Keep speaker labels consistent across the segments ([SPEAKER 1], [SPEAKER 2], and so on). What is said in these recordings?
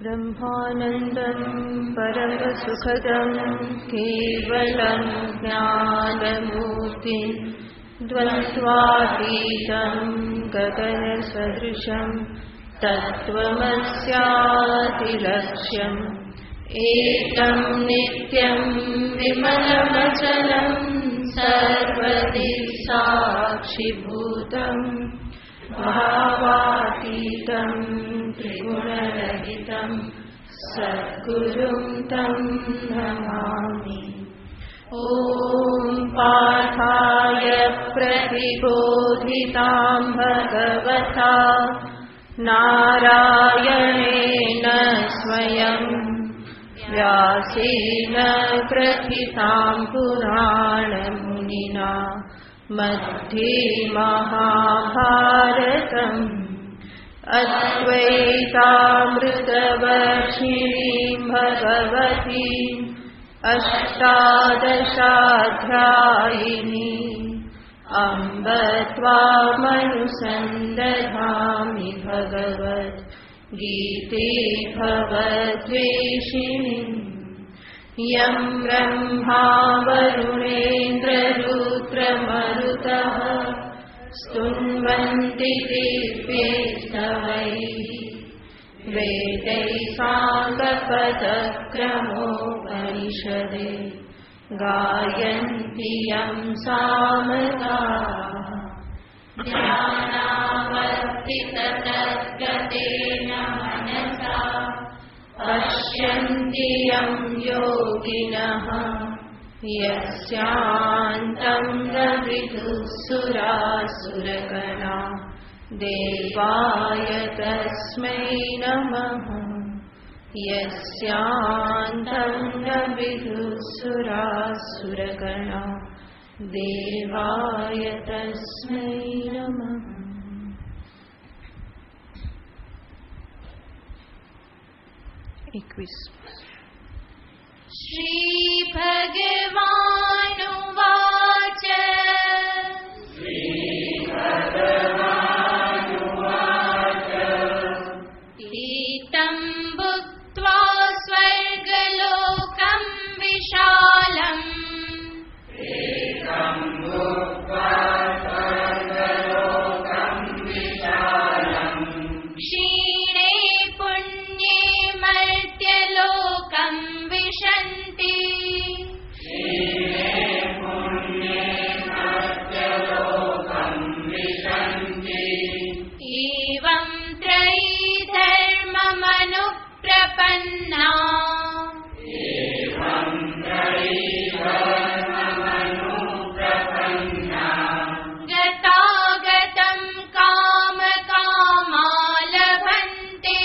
[SPEAKER 1] ब्रह्मानन्दं परमसुखदं केवलं ज्ञानमूर्तिं द्वन्द्वातीतं गगनसदृशं तत्त्वमस्यादिलक्ष्यम् एकं नित्यं विमलमचलं सर्वदि साक्षिभूतम् भावातीतं त्रिगुणरहितं सद्गुरुं तं नमामि। ॐ पार्थाय प्रतिबोधितां भगवता नारायणेन स्वयं व्यासेन ग्रथितां पुराणमुनिना मध्ये महाभारतम् अद्वैतामृतवर्षिणीं भगवतीम् अष्टादशाध्यायिनी अम्ब त्वामनुसन्दधामि भगवद्गीते भवद्वेषिणीम् यं ब्रह्मा वरुणेन्द्ररुद्रमरुतः स्तुन्वन्ति दिव्यैस्तवैः वेदैः साङ्गपदक्रमोपनिषदे गायन्ति यं सामगाः ध्यानावर्तिततद्गतेन मनसा पश्यन्ति यं योगिनः यस्यान्तं न विदुः सुरासुरगणा देवाय तस्मै नमः। यस्यान्तं न विदुः सुरासुरगणा देवाय तस्मै नमः।
[SPEAKER 2] श्री भगवानुवाच एतं भुक्त्वा स्वर्गलोकं विशालम् क्षीणे पुण्ये मर्त्यलोकं विशन्ति एवं त्रयी धर्ममनुप्रपन्ना गतागतं कामकामा लभन्ते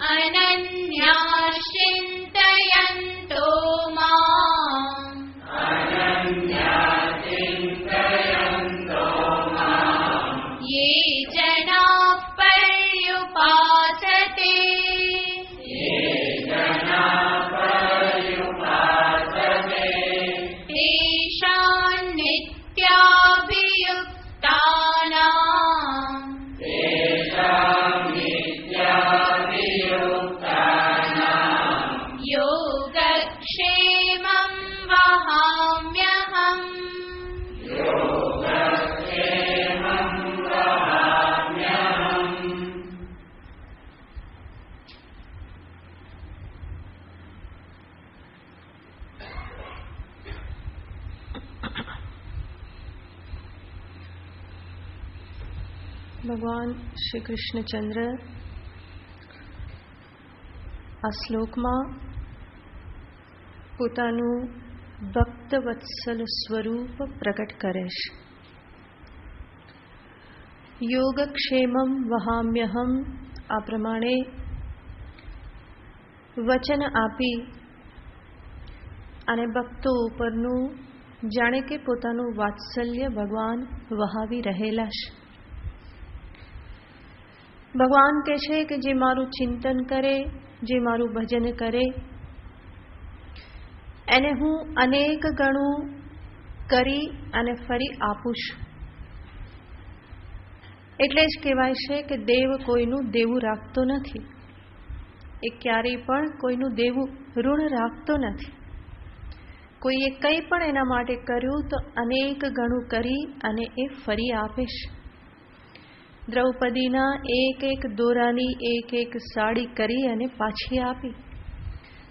[SPEAKER 2] अनन्याः चिन्तयन्तो माम् ये जनाः पर्युपासते तेषां नित्याभियुक्तानाम् योगक्षेमं वहाम्यहम्।
[SPEAKER 1] ભગવાન શ્રી કૃષ્ણચંદ્ર આ શ્લોકમાં પોતાનું ભક્તવત્સલ સ્વરૂપ પ્રગટ કરે છે. યોગક્ષેમમ વહામ્યહમ આ પ્રમાણે વચન આપી અને ભક્તો ઉપરનું જાણે કે પોતાનું વાત્સલ્ય ભગવાન વહાવી રહેલા છે. ભગવાન કહે છે કે જે મારું ચિંતન કરે, જે મારું ભજન કરે, એને હું અનેક ગણું કરી અને ફરી આપું છું. એટલે જ કહેવાય છે કે દેવ કોઈનું દેવું રાખતો નથી. એ ક્યારેય પણ કોઈનું દેવું ઋણ રાખતો નથી. કોઈએ કંઈ પણ એના માટે કર્યું તો અનેક ગણું કરી અને એ ફરી આપે છે. દ્રૌપદીના એક દોરાની એક સાડી કરી અને પાછી આપી.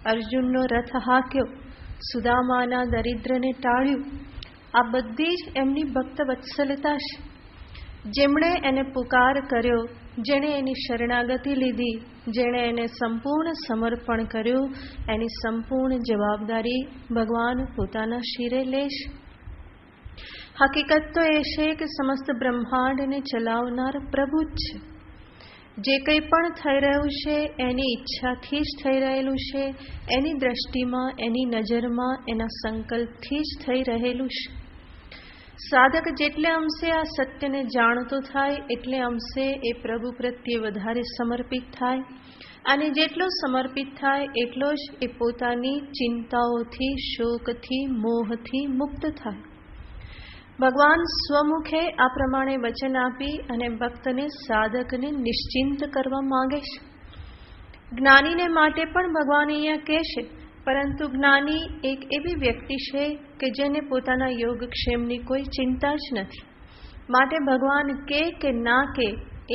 [SPEAKER 1] અર્જુનનો રથ હાંક્યો, સુદામાના દરિદ્રને ટાળ્યું. આ બધી જ એમની ભક્ત વત્સલતા છે. જેમણે એને પુકાર કર્યો, જેણે એની શરણાગતિ લીધી, જેણે એને સંપૂર્ણ સમર્પણ કર્યું, એની સંપૂર્ણ જવાબદારી ભગવાન પોતાના શિરે લેશે. હકીકત તો એ છે કે સમસ્ત બ્રહ્માંડને ચલાવનાર પ્રભુ જ છે. જે કંઈ પણ થઈ રહ્યું છે એની ઈચ્છાથી જ થઈ રહેલું છે. એની દ્રષ્ટિમાં, એની નજરમાં, એના સંકલ્પથી જ થઈ રહેલું છે. સાધક જેટલે અંશે આ સત્યને જાણતો થાય એટલે અંશે એ પ્રભુ પ્રત્યે વધારે સમર્પિત થાય, અને જેટલો સમર્પિત થાય એટલો જ એ પોતાની ચિંતાઓથી, શોકથી, મોહથી મુક્ત થાય. ભગવાન સ્વમુખે આ પ્રમાણે વચન આપી અને ભક્તને, સાધકને નિશ્ચિંત કરવા માંગે છે. જ્ઞાનીને માટે પણ ભગવાન અહીંયા કહે છે, પરંતુ જ્ઞાની એક એવી વ્યક્તિ છે કે જેને પોતાના યોગક્ષેમની કોઈ ચિંતા જ નથી. માટે ભગવાન કે ના કે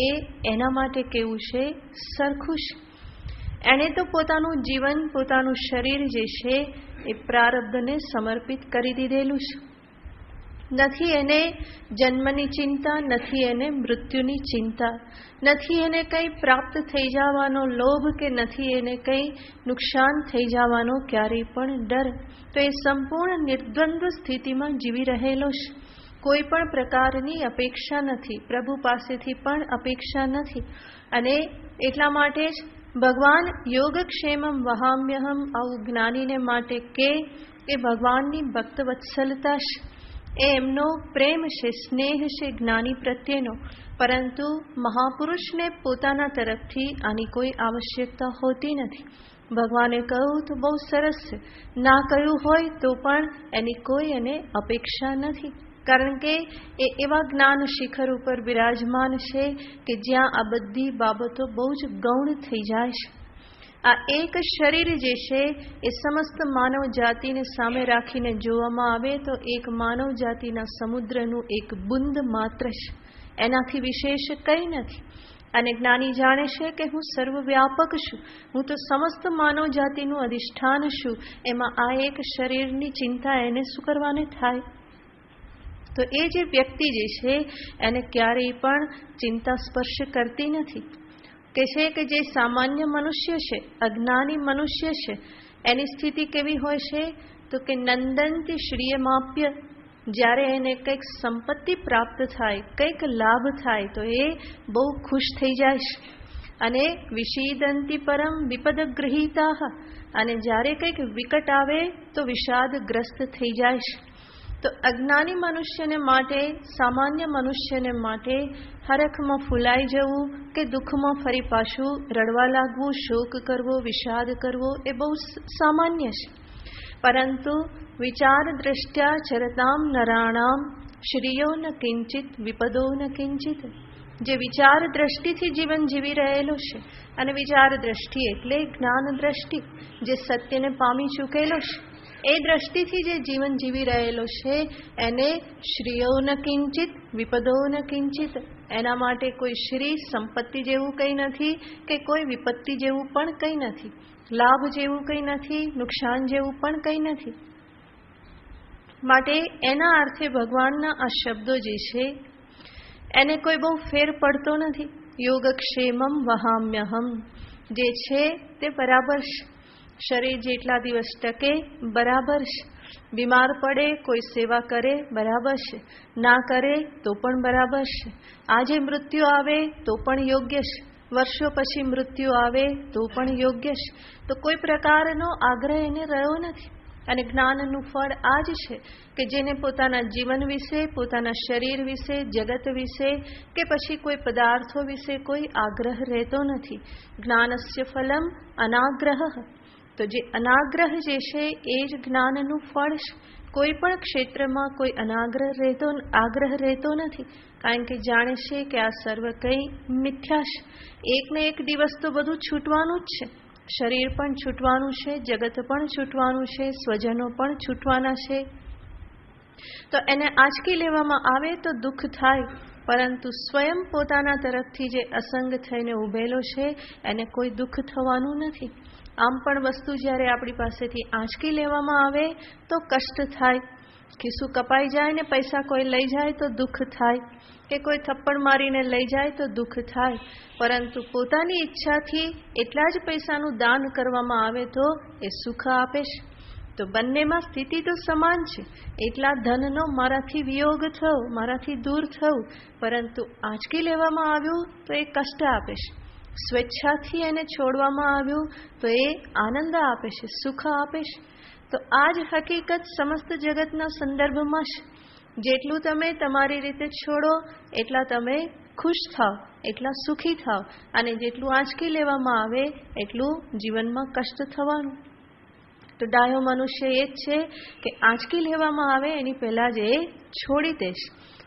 [SPEAKER 1] એ એના માટે કેવું છે, સરખું છે. એણે તો પોતાનું જીવન, પોતાનું શરીર જે છે એ પ્રારબ્ધને સમર્પિત કરી દીધેલું છે. નથી એને જન્મની ચિંતા, નથી એને મૃત્યુની ચિંતા, નથી એને કંઈ પ્રાપ્ત થઈ જવાનો લોભ, કે નથી એને કંઈ નુકસાન થઈ જવાનો ક્યારેય પણ ડર. તો એ સંપૂર્ણ નિર્દ્વંદ્વ સ્થિતિમાં જીવી રહેલો છે. કોઈ પણ પ્રકારની અપેક્ષા નથી, પ્રભુ પાસેથી પણ અપેક્ષા નથી. અને એટલા માટે જ ભગવાન યોગક્ષેમમ વહામ્યહમ આવું જ્ઞાનીને માટે કે એ ભગવાનની ભક્ત વત્સલતા છે. એ એમનો પ્રેમ છે, સ્નેહ છે જ્ઞાની પ્રત્યેનો. પરંતુ મહાપુરુષને પોતાના તરફથી આની કોઈ આવશ્યકતા હોતી નથી. ભગવાને કહ્યું તો બહુ સરસ છે, ના કહ્યું હોય તો પણ એની કોઈ એને અપેક્ષા નથી. કારણ કે એ એવા જ્ઞાન શિખર ઉપર બિરાજમાન છે કે જ્યાં આ બધી બાબતો બહુ જ ગૌણ થઈ જાય છે. આ એક શરીર જે છે એ સમસ્ત માનવ જાતિને સામે રાખીને જોવામાં આવે તો એક માનવ જાતિના સમુદ્રનું એક બુંદ માત્ર છે. એનાથી વિશેષ કંઈ નથી. અને જ્ઞાની જાણે છે કે હું સર્વવ્યાપક છું, હું તો સમસ્ત માનવ જાતિનું અધિષ્ઠાન છું. એમાં આ એક શરીરની ચિંતા એને શું કરવાને થાય? તો એ જે વ્યક્તિ જે છે એને ક્યારેય પણ ચિંતા સ્પર્શ કરતી નથી. કે છે કે જે સામાન્ય મનુષ્ય છે, અજ્ઞાની મનુષ્ય છે, એની સ્થિતિ કેવી હોય છે? તો કે નંદનથી શ્રીયમાપ્ય. જ્યારે એને કંઈક સંપત્તિ પ્રાપ્ત થાય, કંઈક લાભ થાય તો એ બહુ ખુશ થઈ જાય છે. અને વિષીદંતી પરમ વિપદગૃહીતા. અને જ્યારે કંઈક વિકટ આવે તો વિષાદગ્રસ્ત થઈ જાય છે. તો અજ્ઞાની મનુષ્યને માટે, સામાન્ય મનુષ્યને માટે હરખમાં ફૂલાઈ જવું કે દુઃખમાં ફરી પાછું રડવા લાગવું, શોક કરવો, વિષાદ કરવો એ બહુ સામાન્ય છે. પરંતુ વિચાર દ્રષ્ટ્યા ચરતામ નરાણામ શ્રીયો ન કિંચિત વિપદો ન કિંચિત. જે વિચાર દ્રષ્ટિથી જીવન જીવી રહેલો છે, અને વિચાર દ્રષ્ટિ એટલે જ્ઞાન દ્રષ્ટિ, જે સત્યને પામી ચૂકેલો છે, એ દ્રષ્ટિથી જે જીવન જીવી રહેલો છે એને શ્રીયો ન કિંચિત વિપદો ન કિંચિત. એના માટે કોઈ શ્રી સંપત્તિ જેવું કંઈ નથી, કે કોઈ વિપત્તિ જેવું પણ કંઈ નથી, લાભ જેવું કંઈ નથી, નુકસાન જેવું પણ કંઈ નથી. માટે એના અર્થે ભગવાનના આ શબ્દો જે છે એને કોઈ બહુ ફેર પડતો નથી. યોગક્ષેમમ વહામ્યહમ જે છે તે બરાબર છે. શરીર જેટલા દિવસ ટકે બરાબર છે. બીમાર પડે, કોઈ સેવા કરે બરાબર છે, ના કરે તો પણ બરાબર છે. આજે મૃત્યુ આવે તો પણ યોગ્ય છે, વર્ષો પછી મૃત્યુ આવે તો પણ યોગ્ય છે. તો કોઈ પ્રકારનો આગ્રહ એને રહ્યો નથી. અને જ્ઞાનનું ફળ આ જ છે કે જેને પોતાના જીવન વિશે, પોતાના શરીર વિશે, જગત વિશે કે પછી કોઈ પદાર્થો વિશે કોઈ આગ્રહ રહેતો નથી. જ્ઞાનસ્ય ફલમ અનાગ્રહ. તો જે અનાગ્રહ જે છે એ જ જ્ઞાનનું ફળ છે. કોઈ પણ ક્ષેત્રમાં કોઈ આગ્રહ રહેતો નથી, કારણ કે જાણે છે કે આ સર્વ કંઈ મિથ્યા છે. એકને એક દિવસ તો બધું છૂટવાનું જ છે. શરીર પણ છૂટવાનું છે, જગત પણ છૂટવાનું છે, સ્વજનો પણ છૂટવાના છે. તો એને આંચકી લેવામાં આવે તો દુઃખ થાય, પરંતુ સ્વયં પોતાના તરફથી જે અસંગ થઈને ઉભેલો છે એને કોઈ દુઃખ થવાનું નથી. આમ પણ વસ્તુ જ્યારે આપણી પાસેથી આંચકી લેવામાં આવે તો કષ્ટ થાય. ખિસ્સું કપાઈ જાય ને પૈસા કોઈ લઈ જાય તો દુઃખ થાય, કે કોઈ થપ્પડ મારીને લઈ જાય તો દુઃખ થાય. પરંતુ પોતાની ઈચ્છાથી એટલા જ પૈસાનું દાન કરવામાં આવે તો એ સુખ આપે છે. તો બંનેમાં સ્થિતિ તો સમાન છે. એટલા ધનનો મારાથી વિયોગ થયો, મારાથી દૂર થયું, પરંતુ આંચકી લેવામાં આવ્યું તો એ કષ્ટ આપે છે. સ્વેચ્છાથી એને છોડવામાં આવ્યું તો એ આનંદ આપે છે, સુખ આપે છે. તો આ જ હકીકત સમસ્ત જગતના સંદર્ભમાં છે. જેટલું તમે તમારી રીતે છોડો એટલા તમે ખુશ થાવ, એટલા સુખી થાવ, અને જેટલું આંચકી લેવામાં આવે એટલું જીવનમાં કષ્ટ થવાનું. તો ડાયો મનુષ્ય એ જ છે કે આંચકી લેવામાં આવે એની પહેલાં જ એ છોડી દેશ.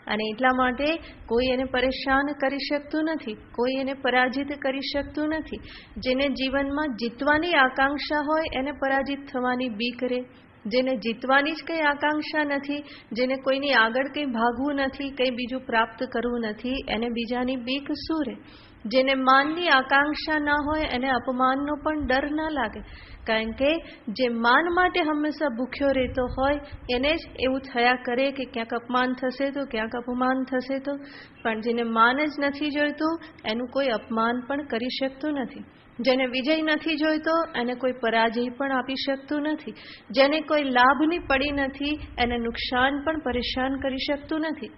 [SPEAKER 1] અને એટલા માટે કોઈ એને પરેશાન કરી શકતું નથી, કોઈ એને પરાજિત કરી શકતું નથી. જેને જીવનમાં જીતવાની આકાંક્ષા હોય એને પરાજિત થવાની બીક રહે. જેને જીતવાની જ કંઈ આકાંક્ષા નથી, જેને કોઈની આગળ કંઈ ભાગવું નથી, કંઈ બીજું પ્રાપ્ત કરવું નથી, એને બીજાની બીક શું રહે? જેને માનની આકાંક્ષા ના હોય એને અપમાનનો પણ ડર ના લાગે, કારણ કે જે માન માટે હંમેશા ભૂખ્યો રહેતો હોય એને જ એવું થયા કરે કે ક્યાંક અપમાન થશે તો, ક્યાંક અપમાન થશે તો. પણ જેને માન જ નથી જોઈતું એનું કોઈ અપમાન પણ કરી શકતું નથી. જેને વિજય નથી જોઈતો એને કોઈ પરાજય પણ આપી શકતું નથી. જેને કોઈ લાભની પડી નથી એને નુકસાન પણ પરેશાન કરી શકતું નથી.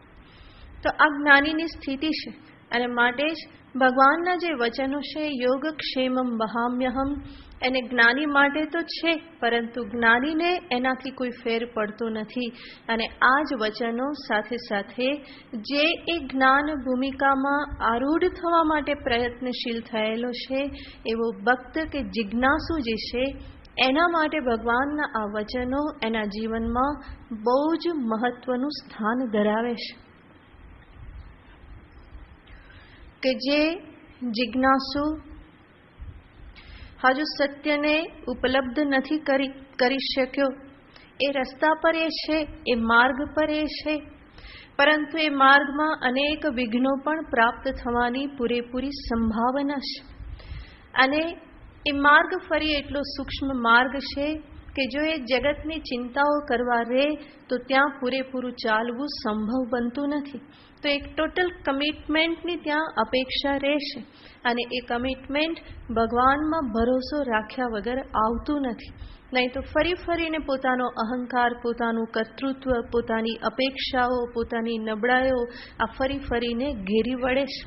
[SPEAKER 1] તો આ જ્ઞાનીની સ્થિતિ છે. અને માટે જ ભગવાનના જે વચનો છે, યોગક્ષેમમ વહામ્યહમ, એને જ્ઞાની માટે તો છે, પરંતુ જ્ઞાનીને એનાથી કોઈ ફેર પડતો નથી. અને આ જ વચનો સાથે સાથે જે એ જ્ઞાન ભૂમિકામાં આરૂઢ થવા માટે પ્રયત્નશીલ થયેલો છે એવો ભક્ત કે જિજ્ઞાસુ જે છે એના માટે ભગવાનના આ વચનો એના જીવનમાં બહુ જ મહત્વનું સ્થાન ધરાવે છે. કે જે જિજ્ઞાસુ હજુ સત્યને ઉપલબ્ધ નથી કરી શક્યો, એ રસ્તા પર એ છે, એ માર્ગ પર એ છે, પરંતુ એ માર્ગમાં અનેક વિઘ્નો પણ પ્રાપ્ત થવાની પૂરેપૂરી સંભાવના છે. અને એ માર્ગ ફરી એટલો સૂક્ષ્મ માર્ગ છે કે જો એ જગતની ચિંતાઓ કરવા રહે તો ત્યાં પૂરેપૂરું ચાલવું સંભવ બનતું નથી. તો એક ટોટલ કમિટમેન્ટની ત્યાં અપેક્ષા રહેશે. અને એ કમિટમેન્ટ ભગવાનમાં ભરોસો રાખ્યા વગર આવતું નથી. નહીં તો ફરીને પોતાનો અહંકાર, પોતાનું કર્તૃત્વ, પોતાની અપેક્ષાઓ, પોતાની નબળાઈઓ આ ફરીને ઘેરી વળે છે.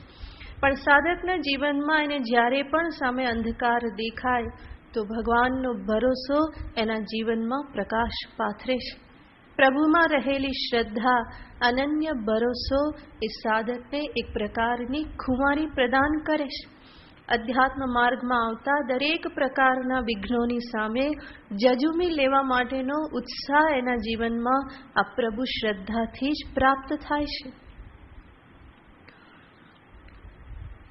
[SPEAKER 1] પણ સાધકના જીવનમાં એને જ્યારે પણ સામે અંધકાર દેખાય તો ભગવાનનો ભરોસો એના જીવનમાં પ્રકાશ પાથરે છે. પ્રભુમાં રહેલી શ્રદ્ધા, અનન્ય ભરોસો એ સાધકને એક પ્રકારની ખુમારી પ્રદાન કરે છે. અધ્યાત્મ માર્ગમાં આવતા દરેક પ્રકારના વિઘ્નોની સામે જજુમી લેવા માટેનો ઉત્સાહ એના જીવનમાં આ પ્રભુ શ્રદ્ધાથી જ પ્રાપ્ત થાય છે.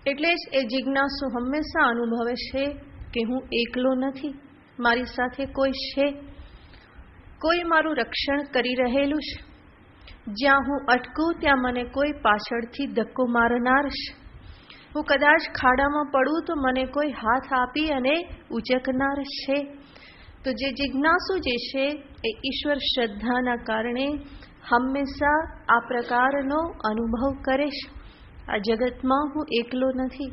[SPEAKER 1] એટલે જ એ જિજ્ઞાસુ હંમેશા અનુભવે છે કે હું એકલો નથી, મારી સાથે કોઈ છે, કોઈ મારું રક્ષણ કરી રહેલું છે. જ્યાં હું અટકું ત્યાં મને કોઈ પાછળથી ધક્કો મારનાર છે. હું કદાચ ખાડામાં પડું તો મને કોઈ હાથ આપી અને ઉચકનાર છે. તો જે જિજ્ઞાસુ જે છે એ ઈશ્વર શ્રદ્ધાના કારણે હંમેશા આ પ્રકારનો અનુભવ કરે છે. આ જગતમાં હું એકલો નથી,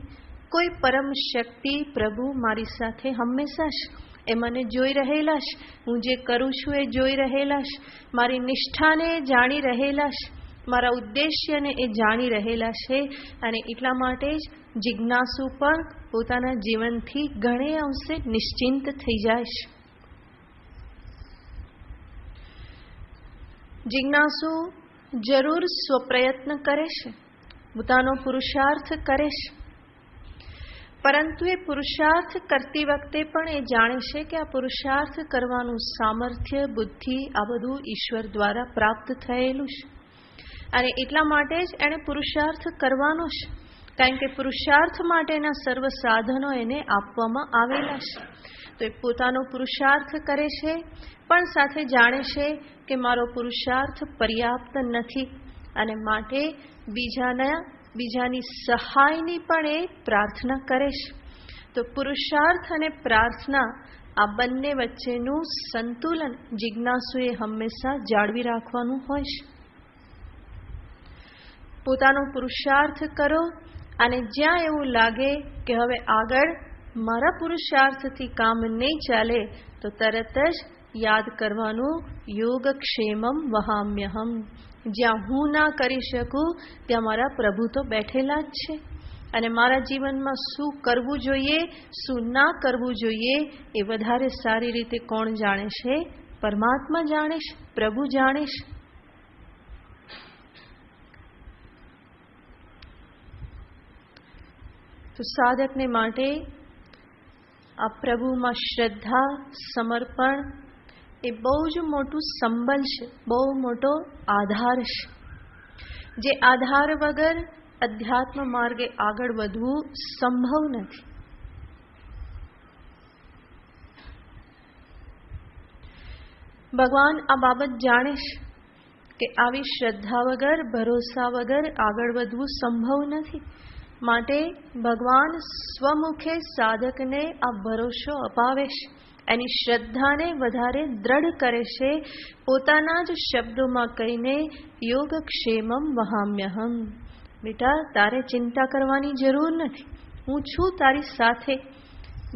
[SPEAKER 1] કોઈ પરમ શક્તિ પ્રભુ મારી સાથે હંમેશા છે. એ મને જોઈ રહેલા છે, હું જે કરું છું એ જોઈ રહેલા છે, મારી નિષ્ઠાને જાણી રહેલા છે, મારા ઉદ્દેશ્યને એ જાણી રહેલા છે. અને એટલા માટે જ જિજ્ઞાસુ પણ પોતાના જીવનથી ઘણે અંશે નિશ્ચિંત થઈ જાય છે. જિજ્ઞાસુ જરૂર સ્વપ્રયત્ન કરે છે, પોતાનો પુરુષાર્થ કરે છે, પરંતુ એ પુરુષાર્થ કરતી વખતે પણ એ જાણે છે કે આ પુરુષાર્થ કરવાનું સામર્થ્ય, બુદ્ધિ આ બધું ઈશ્વર દ્વારા પ્રાપ્ત થયેલું છે. અને એટલા માટે જ એણે પુરુષાર્થ કરવાનો છે, કારણ કે પુરુષાર્થ માટેના સર્વ સાધનો એને આપવામાં આવેલા છે. તો એ પોતાનો પુરુષાર્થ કરે છે, પણ સાથે જાણે છે કે મારો પુરુષાર્થ પર્યાપ્ત નથી અને માટે બીજાની સહાયની પણ એ પ્રાર્થના કરે છે. તો પુરુષાર્થ અને પ્રાર્થના આ બંને વચ્ચેનું સંતુલન જિજ્ઞાસુએ હંમેશા જાળવી રાખવાનું હોય છે. પોતાનો પુરુષાર્થ કરો અને જ્યાં એવું લાગે કે હવે આગળ મારા પુરુષાર્થથી કામ નહીં ચાલે તો તરત જ યાદ કરવાનું યોગક્ષેમમ વહામ્યહમ. જ્યાં હું ના કરી શકું ત્યાં મારા પ્રભુ તો બેઠેલા જ છે અને મારા જીવનમાં શું કરવું જોઈએ, શું ના કરવું જોઈએ એ વધારે સારી રીતે કોણ જાણે છે? પરમાત્મા જાણે છે, પ્રભુ જાણે છે. તો સાધકને માટે આ પ્રભુમાં શ્રદ્ધા, સમર્પણ એ બહુ જ મોટું સંબલ છે, બહુ મોટો આધાર છે. જે આધાર વગર અધ્યાત્મ માર્ગે આગળ વધવું સંભવ નથી. ભગવાન આ બાબત જાણે છે કે આવી શ્રદ્ધા વગર, ભરોસા વગર આગળ વધવું સંભવ નથી. માટે ભગવાન સ્વમુખે સાધકને આ ભરોસો અપાવે છે, એની શ્રદ્ધાને વધારે દ્રઢ કરે છે, પોતાના જ શબ્દોમાં કહીને યોગક્ષેમમ વહામ્યહમ. બેટા, તારે ચિંતા કરવાની જરૂર નથી, હું છું તારી સાથે.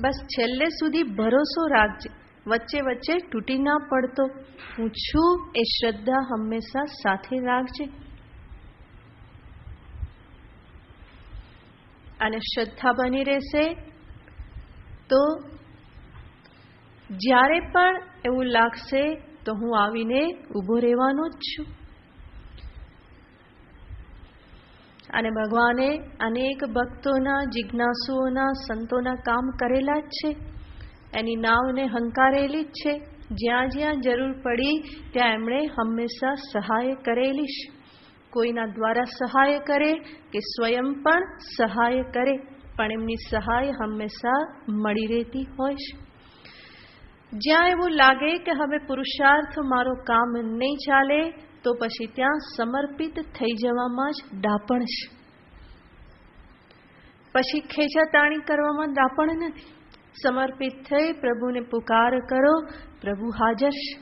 [SPEAKER 1] બસ છેલ્લે સુધી ભરોસો રાખજે, વચ્ચે વચ્ચે તૂટી ના પડતો. હું છું એ શ્રદ્ધા હંમેશા સાથે રાખજે. અને શ્રદ્ધા બની રહેશે તો જ્યારે પણ એવું લાગશે તો હું આવીને ઊભો રહેવાનો જ છું. અને ભગવાને અનેક ભક્તોના, જિજ્ઞાસુઓના, સંતોના કામ કરેલા જ છે. એની નાવને હંકારેલી જ છે. જ્યાં જ્યાં જરૂર પડી ત્યાં એમણે હંમેશા સહાય કરેલી છે. કોઈના દ્વારા સહાય કરે કે સ્વયં પણ સહાય કરે, પણ એમની સહાય હંમેશા મળી રહેતી હોય છે. જ્યાં એવું લાગે કે હવે પુરુષાર્થ મારો કામ નહીં ચાલે તો પછી ત્યાં સમર્પિત થઈ જવામાં જ ડાપણ છે. પછી ખેંચાતાણી કરવામાં ડાપણ નથી. સમર્પિત થઈ પ્રભુને પુકાર કરો, પ્રભુ હાજર છે.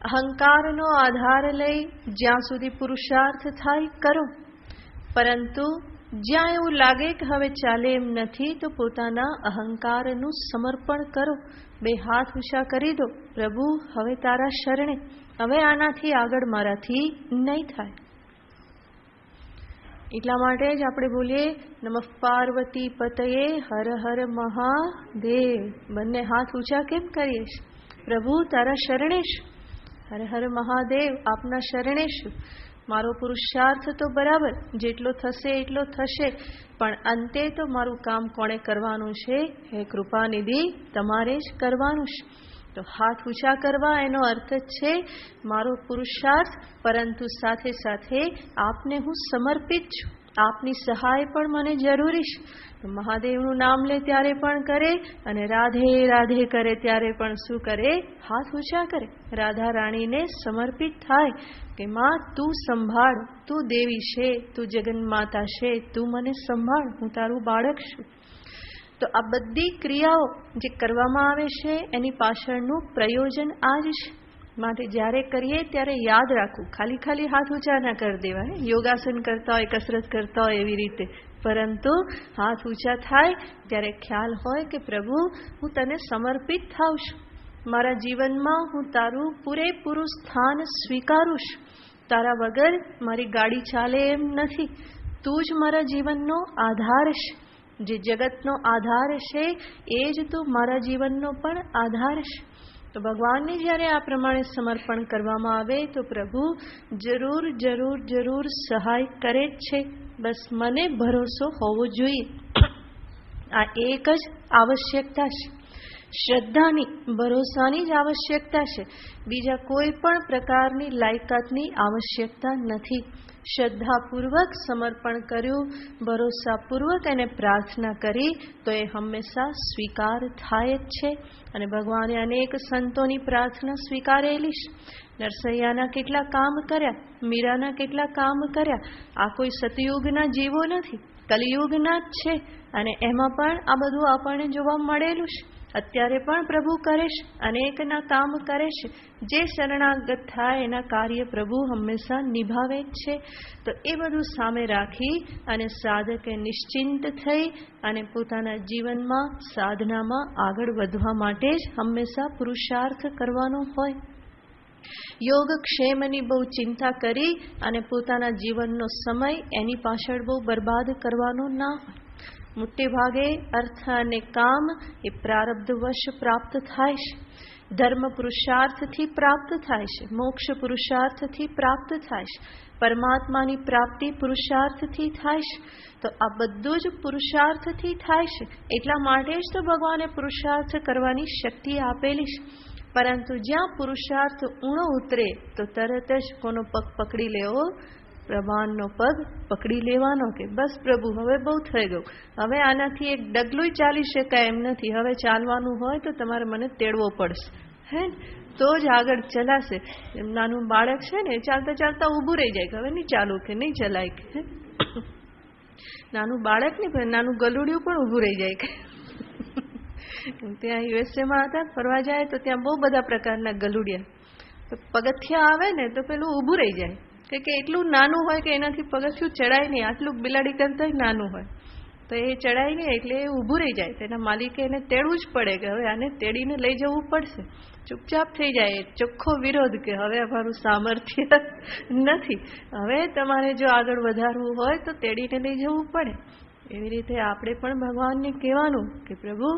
[SPEAKER 1] અહંકારનો આધાર લઈ જ્યાં સુધી પુરુષાર્થ થાય કરો, પરંતુ જ્યાં એવું લાગે કે હવે ચાલે એમ નથી તો પોતાના અહંકારનું સમર્પણ કરો. બે હાથ ઊંચા કરી દો, પ્રભુ હવે તારા શરણે, હવે આનાથી આગળ મારાથી નહીં થાય. એટલા માટે જ આપણે બોલીએ નમઃ પાર્વતી પતયે હર હર મહાદેવ. બંને હાથ ઊંચા કેમ કરીએ? પ્રભુ તારા શરણે છું, હર હર મહાદેવ આપના શરણે છું. મારો પુરુષાર્થ તો બરાબર જેટલો થશે એટલો થશે, પણ અંતે તો મારું કામ કોણે કરવાનું છે? હે કૃપાનિધિ, તમારે જ કરવાનું છે. તો હાથ ઊંચા કરવા એનો અર્થ છે મારો પુરુષાર્થ, પરંતુ સાથે સાથે આપને હું સમર્પિત છું. આપની સહાય પણ મને જરૂરી છે. તો મહાદેવનું નામ લે ત્યારે પણ કરે અને રાધે રાધે કરે ત્યારે પણ શું કરે? હાથ ઊંચા કરે. રાધા રાણીને સમર્પિત થાય કે માં તું સંભાળ, તું દેવી છે, તું જગન્માતા છે, તું મને સંભાળ, હું તારું બાળક છું. તો આ બધી ક્રિયાઓ જે કરવામાં આવે છે એની પાછળનું પ્રયોજન આ જ છે. માટે જ્યારે કરીએ ત્યારે યાદ રાખવું, ખાલી ખાલી હાથ ઊંચા ના કરી દેવાય. યોગાસન કરતા હોય, કસરત કરતા હોય એવી રીતે, પરંતુ હાથ ઊંચા થાય ત્યારે ખ્યાલ હોય કે પ્રભુ હું તને સમર્પિત થાઉં છું. મારા જીવનમાં હું તારું પૂરેપૂરું સ્થાન સ્વીકારું છું. તારા વગર મારી ગાડી ચાલે એમ નથી. તું જ મારા જીવનનો આધાર છે. જે જગતનો આધાર છે એ જ તું મારા જીવનનો પણ આધાર છે. તો ભગવાનને જ્યારે આ પ્રમાણે સમર્પણ કરવામાં આવે તો પ્રભુ જરૂર જરૂર જરૂર સહાય કરે જ છે. બસ મને ભરોસો હોવો જોઈએ. આ એક જ આવશ્યકતા છે. શ્રદ્ધાની, ભરોસાની જ આવશ્યકતા છે. બીજા કોઈ પણ પ્રકારની લાયકાતની આવશ્યકતા નથી. શ્રદ્ધાપૂર્વક સમર્પણ કર્યું, ભરોસાપૂર્વક એને પ્રાર્થના કરી તો એ હંમેશા સ્વીકાર થાય જ છે. અને ભગવાને અનેક સંતોની પ્રાર્થના સ્વીકારેલી છે. નરસૈયાના કેટલા કામ કર્યા, મીરાના કેટલા કામ કર્યા. આ કોઈ સતયુગના જીવો નથી, કલિયુગના જ છે. અને એમાં પણ આ બધું આપણને જોવા મળેલું છે. અત્યારે પણ પ્રભુ કરે છે, અનેકના કામ કરે છે. જે શરણાગત થાય એના કાર્ય પ્રભુ હંમેશા નિભાવે જ છે. તો એ બધું સામે રાખી અને સાધકે નિશ્ચિંત થઈ અને પોતાના જીવનમાં, સાધનામાં આગળ વધવા માટે જ હંમેશા પુરુષાર્થ કરવાનો હોય. યોગક્ષેમની બહુ ચિંતા કરી અને પોતાના જીવનનો સમય એની પાછળ બહુ બરબાદ કરવાનો ના હોય. મોટે ભાગે અર્થ અને કામ એ પ્રારબ્ધવશ પ્રાપ્ત થાય છે. ધર્મ પુરુષાર્થથી પ્રાપ્ત થાય છે. મોક્ષ પુરુષાર્થથી પ્રાપ્ત થાય છે. પરમાત્માની પ્રાપ્તિ પુરુષાર્થથી થાય છે. તો આ બધું જ પુરુષાર્થથી થાય છે. એટલા માટે જ તો ભગવાને પુરુષાર્થ કરવાની શક્તિ આપેલી છે. પરંતુ જ્યાં પુરુષાર્થ ઊણો ઉતરે તો તરત જ કોનો પગ પકડી લેવો, ભગવાનનો પગ પકડી લેવાનો કે બસ પ્રભુ હવે બહુ થઈ ગયું, હવે આનાથી એક ડગલું ચાલી શકાય એમ નથી, હવે ચાલવાનું હોય તો તમારે મને તેડવો પડશે, હે તો જ આગળ ચલાશે. એમ નાનું બાળક છે ને, ચાલતા ચાલતા ઊભું રહી જાય કે હવે નહીં ચાલુ કે નહીં ચલાય કે. નાનું બાળક નહીં પણ નાનું ગલુડિયું પણ ઊભું રહી જાય કે. ત્યાં યુએસએમાં હતા, ફરવા જાય તો ત્યાં બહુ બધા પ્રકારના ગલુડિયા, તો પગથિયા આવે ને તો પેલું ઊભું રહી જાય કે એટલું નાનું હોય કે એનાથી પગથિયું ચડાય નહીં, આટલું બિલાડી કરતા નાનું હોય તો એ ચડાય નહીં, એટલે એ ઊભું રહી જાય. તેના માલિકે એને તેડવું જ પડે કે હવે આને તેડીને લઈ જવું પડશે. ચૂપચાપ થઈ જાય, ચોખ્ખો વિરોધ કે હવે અમારું સામર્થ્ય નથી, હવે તમારે જો આગળ વધારવું હોય તો તેડીને લઈ જવું પડે. એવી રીતે આપણે પણ ભગવાનને કહેવાનું કે પ્રભુ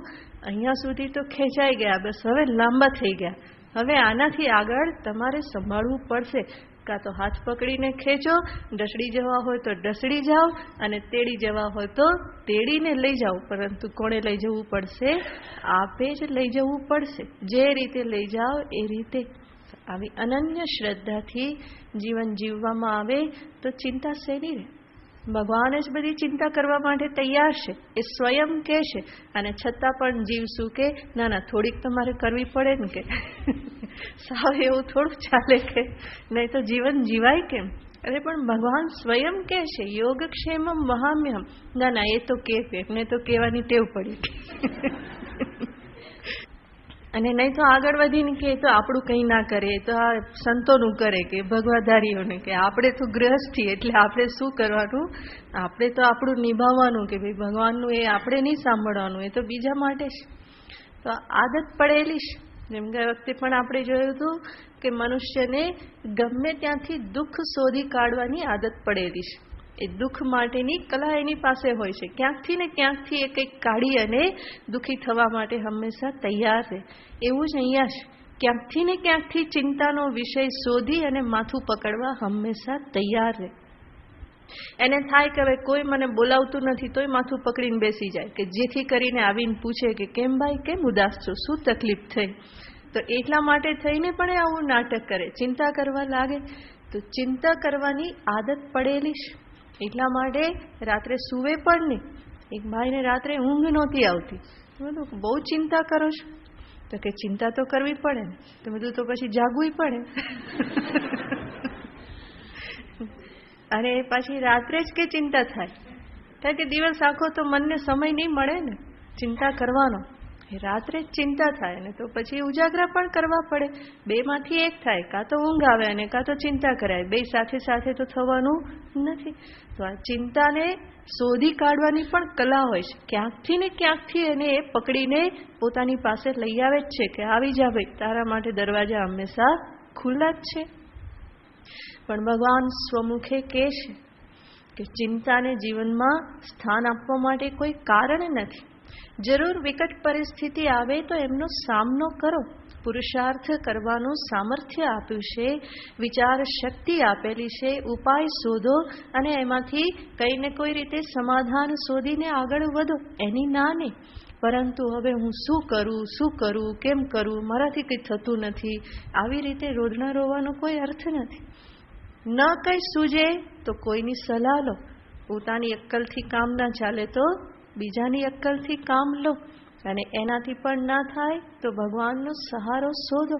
[SPEAKER 1] અહીંયા સુધી તો ખેંચાઈ ગયા, બસ હવે લાંબા થઈ ગયા, હવે આનાથી આગળ તમારે સંભાળવું પડશે. કાં તો હાથ પકડીને ખેંચો, ઢસડી જવા હોય તો ઢસડી જાઓ અને તેડી જવા હોય તો તેડીને લઈ જાઓ. પરંતુ કોણે લઈ જવું પડશે? આપે જ લઈ જવું પડશે. જે રીતે લઈ જાઓ એ રીતે. આવી અનન્ય શ્રદ્ધાથી જીવન જીવવામાં આવે તો ચિંતા શેની રહે? ભગવાન જ બધી ચિંતા કરવા માટે તૈયાર છે, એ સ્વયં કહે છે. અને છતાં પણ જીવશું કે ના ના થોડીક તમારે કરવી પડે ને કે સાવ એવું થોડું ચાલે કે નહીં તો જીવન જીવાય કેમ? અરે પણ ભગવાન સ્વયં કહે છે યોગક્ષેમમ વહામ્યહમ. ના ના એ તો કે એમને તો કહેવાની ટેવ પડી. અને નહીં તો આગળ વધીને કે તો આપણું કંઈ ના કરે, તો આ સંતોનું કરે કે ભગવાધારીઓને કે આપણે તો ગૃહસ્થી એટલે આપણે શું કરવાનું, આપણે તો આપણું નિભાવવાનું કે ભાઈ ભગવાનનું એ આપણે નહીં સાંભળવાનું, એ તો બીજા માટે છે. તો આદત પડેલી છે. જેમ કે વખતે પણ આપણે જોયું હતું કે મનુષ્યને ગમે ત્યાંથી દુઃખ શોધી કાઢવાની આદત પડેલી છે. એ દુઃખ માટેની કલા એની પાસે હોય છે. ક્યાંકથી ને ક્યાંકથી એ કંઈક કાઢી અને દુઃખી થવા માટે હંમેશા તૈયાર રહે. એવું જ અહીંયા છે, ક્યાંકથી ને ક્યાંકથી ચિંતાનો વિષય શોધી અને માથું પકડવા હંમેશા તૈયાર રહે. એને થાય કે હવે કોઈ મને બોલાવતું નથી તોય માથું પકડીને બેસી જાય કે જેથી કરીને આવીને પૂછે કે કેમ ભાઈ, કેમ ઉદાસ છો, શું તકલીફ થઈ? તો એટલા માટે થઈને પણ એ આવું નાટક કરે, ચિંતા કરવા લાગે. તો ચિંતા કરવાની આદત પડેલી છે. એટલા માટે રાત્રે સૂવે પણ નહીં. એક ભાઈને રાત્રે ઊંઘ નહોતી આવતી. બોલું બહુ ચિંતા કરો છો? તો કે ચિંતા તો કરવી પડે ને. તો બધું તો પછી જાગવું પડે. અને પાછી રાત્રે જ કે ચિંતા થાય, કારણ કે દિવસ આખો તો મનને સમય નહીં મળે ને ચિંતા કરવાનો. રાત્રે જ ચિંતા થાય ને તો પછી ઉજાગરા પણ કરવા પડે. બેમાંથી એક થાય, કાં તો ઊંઘ આવે અને કાં તો ચિંતા કરાય. બે સાથે સાથે તો થવાનું નથી. તો આ ચિંતાને શોધી કાઢવાની પણ કલા હોય છે. ક્યાંકથી ને ક્યાંકથી એને એ પકડીને પોતાની પાસે લઈ આવે જ છે કે આવી જા ભાઈ, તારા માટે દરવાજા હંમેશા ખુલ્લા જ છે. પણ ભગવાન સ્વમુખે કહે છે કે ચિંતાને જીવનમાં સ્થાન આપવા માટે કોઈ કારણ નથી. જરૂર વિકટ પરિસ્થિતિ આવે તો એમનો સામનો કરો, પુરુષાર્થ કરવાનું સામર્થ્ય આપ્યું છે, વિચાર શક્તિ આપેલી છે. ઉપાય શોધો અને એમાંથી કંઈ ને કોઈ રીતે સમાધાન શોધીને આગળ વધો. એની ના નહીં, પરંતુ હવે હું શું કરું, કેમ કરું, મારાથી કંઈ થતું નથી, આવી રીતે રોદણા રોવાનો કોઈ અર્થ નથી. ન કંઈ સૂજે તો કોઈની સલાહ લો. પોતાની અક્કલથી કામ ના ચાલે તો બીજાની અક્કલથી કામ લો, અને એનાથી પણ ના થાય તો ભગવાનનો સહારો શોધો.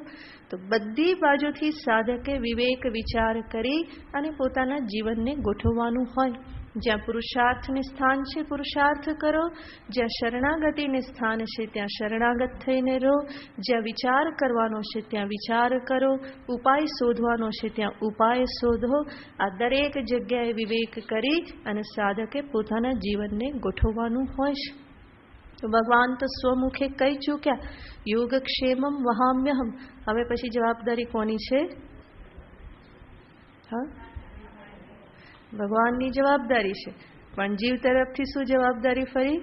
[SPEAKER 1] તો બધી બાજુથી સાધકે વિવેક વિચાર કરી અને પોતાના જીવનને ગોઠવવાનું હોય. જ્યાં પુરુષાર્થને સ્થાન છે પુરુષાર્થ કરો, જ્યાં શરણાગતિને સ્થાન છે ત્યાં શરણાગત થઈને રહો, જ્યાં વિચાર કરવાનો છે ત્યાં વિચાર કરો, ઉપાય શોધવાનો છે ત્યાં ઉપાય શોધો. આ દરેક જગ્યાએ વિવેક કરી અને સાધકે પોતાના જીવનને ગોઠવવાનું હોય છે. તો ભગવાન તો સ્વમુખે કહી ચૂક્યા, યોગક્ષેમમ વહામ્યહમ. હવે પછી જવાબદારી કોની છે? હા, ભગવાનની જવાબદારી છે. પણ જીવ તરફથી શું જવાબદારી ફરી?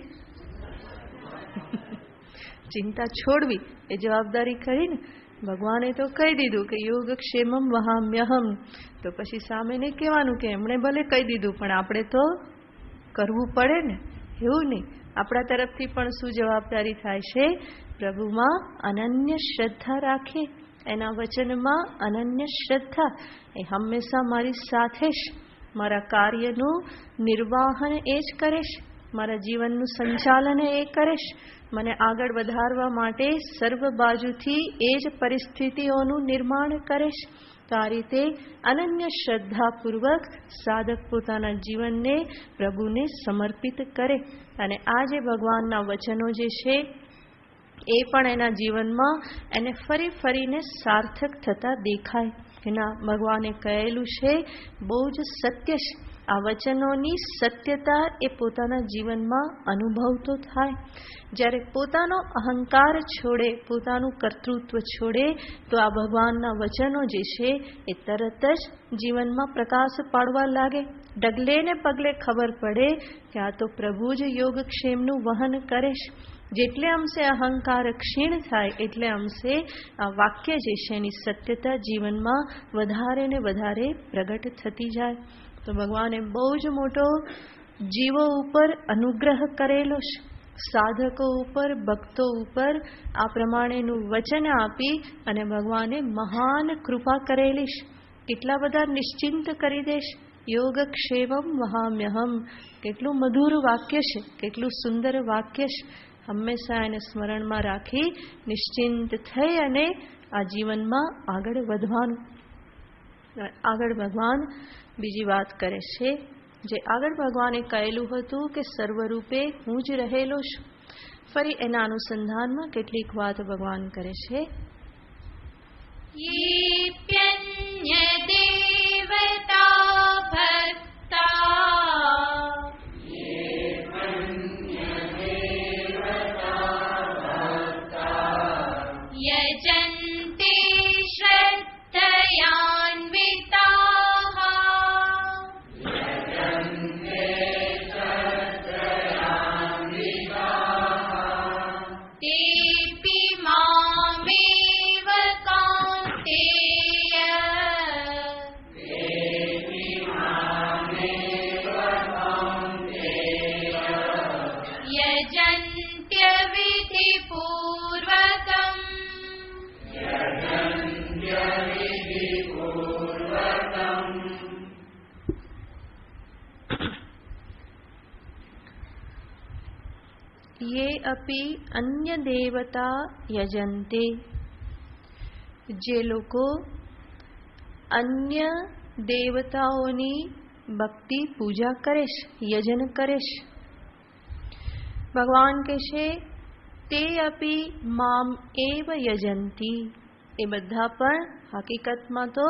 [SPEAKER 1] ચિંતા છોડવી એ જવાબદારી ખરી ને. ભગવાને તો કહી દીધું કે યોગક્ષેમમ વહામ્યહમ. તો પછી સામેને કહેવાનું કે એમણે ભલે કહી દીધું પણ આપણે તો કરવું પડે ને. એવું નહીં, આપણા તરફથી પણ શું જવાબદારી થાય છે? પ્રભુમાં અનન્ય શ્રદ્ધા રાખીએ, એના વચનમાં અનન્ય શ્રદ્ધા. એ હંમેશા મારી સાથે જ મારા કાર્યનું નિર્વાહન એ જ કરે છે, મારા જીવનનું સંચાલન એ કરે છે, મને આગળ વધારવા માટે સર્વ બાજુથી એ જ પરિસ્થિતિઓનું નિર્માણ કરે છે. તો આ રીતે અનન્ય શ્રદ્ધાપૂર્વક સાધક પોતાના જીવનને પ્રભુને સમર્પિત કરે. અને આ જે ભગવાનના વચનો જે છે એ પણ એના જીવનમાં એને ફરી ફરીને સાર્થક થતા દેખાય. એના ભગવાને કહેલું છે બહુ જ સત્ય છે. આ વચનોની સત્યતા એ પોતાના જીવનમાં અનુભવ તો થાય. જ્યારે પોતાનો અહંકાર છોડે, પોતાનું કર્તૃત્વ છોડે, તો આ ભગવાનના વચનો જે છે એ તરત જ જીવનમાં પ્રકાશ પાડવા લાગે. ડગલે ને પગલે ખબર પડે કે આ તો પ્રભુ જ યોગક્ષેમનું વહન કરે છે. જેટલે અંશે અહંકાર ક્ષીણ થાય એટલે અંશે આ વાક્ય જે છે એની સત્યતા જીવનમાં વધારે ને વધારે પ્રગટ થતી જાય. તો ભગવાને બહુ જ મોટો જીવો ઉપર અનુગ્રહ કરેલો છે, સાધકો ઉપર, ભક્તો ઉપર આ પ્રમાણેનું વચન આપી અને ભગવાને મહાન કૃપા કરેલી છે. કેટલા બધા નિશ્ચિંત કરી દેશ. યોગક્ષેમમ વહામ્યહમ. કેટલું મધુર વાક્ય છે, કેટલું સુંદર વાક્ય છે. હંમેશા એને સ્મરણમાં રાખી નિશ્ચિંત થઈ અને આ જીવનમાં આગળ વધવાનું. આગળ ભગવાન બીજી વાત કરે છે, જે આગળ ભગવાને કહેલું હતું કે સર્વરૂપે હું જ રહેલો છું. ફરી એના અનુસંધાનમાં કેટલીક વાત ભગવાન કરે છે.
[SPEAKER 2] येऽप्यन्य देवता भक्ता यजन्ते श्रद्धयान्विताः तेऽपि मामेव कौन्तेय यजन्त्यविधिपूर्वकम्
[SPEAKER 1] ये अपि अन्य देवता यजन्ते. જે લોકો અન્ય દેવતાઓની ભક્તિ પૂજા કરે છે, યજન કરે છે, ભગવાન કહે છે તે અપી મામ એવ યજંતી. એ બધા પણ હકીકતમાં તો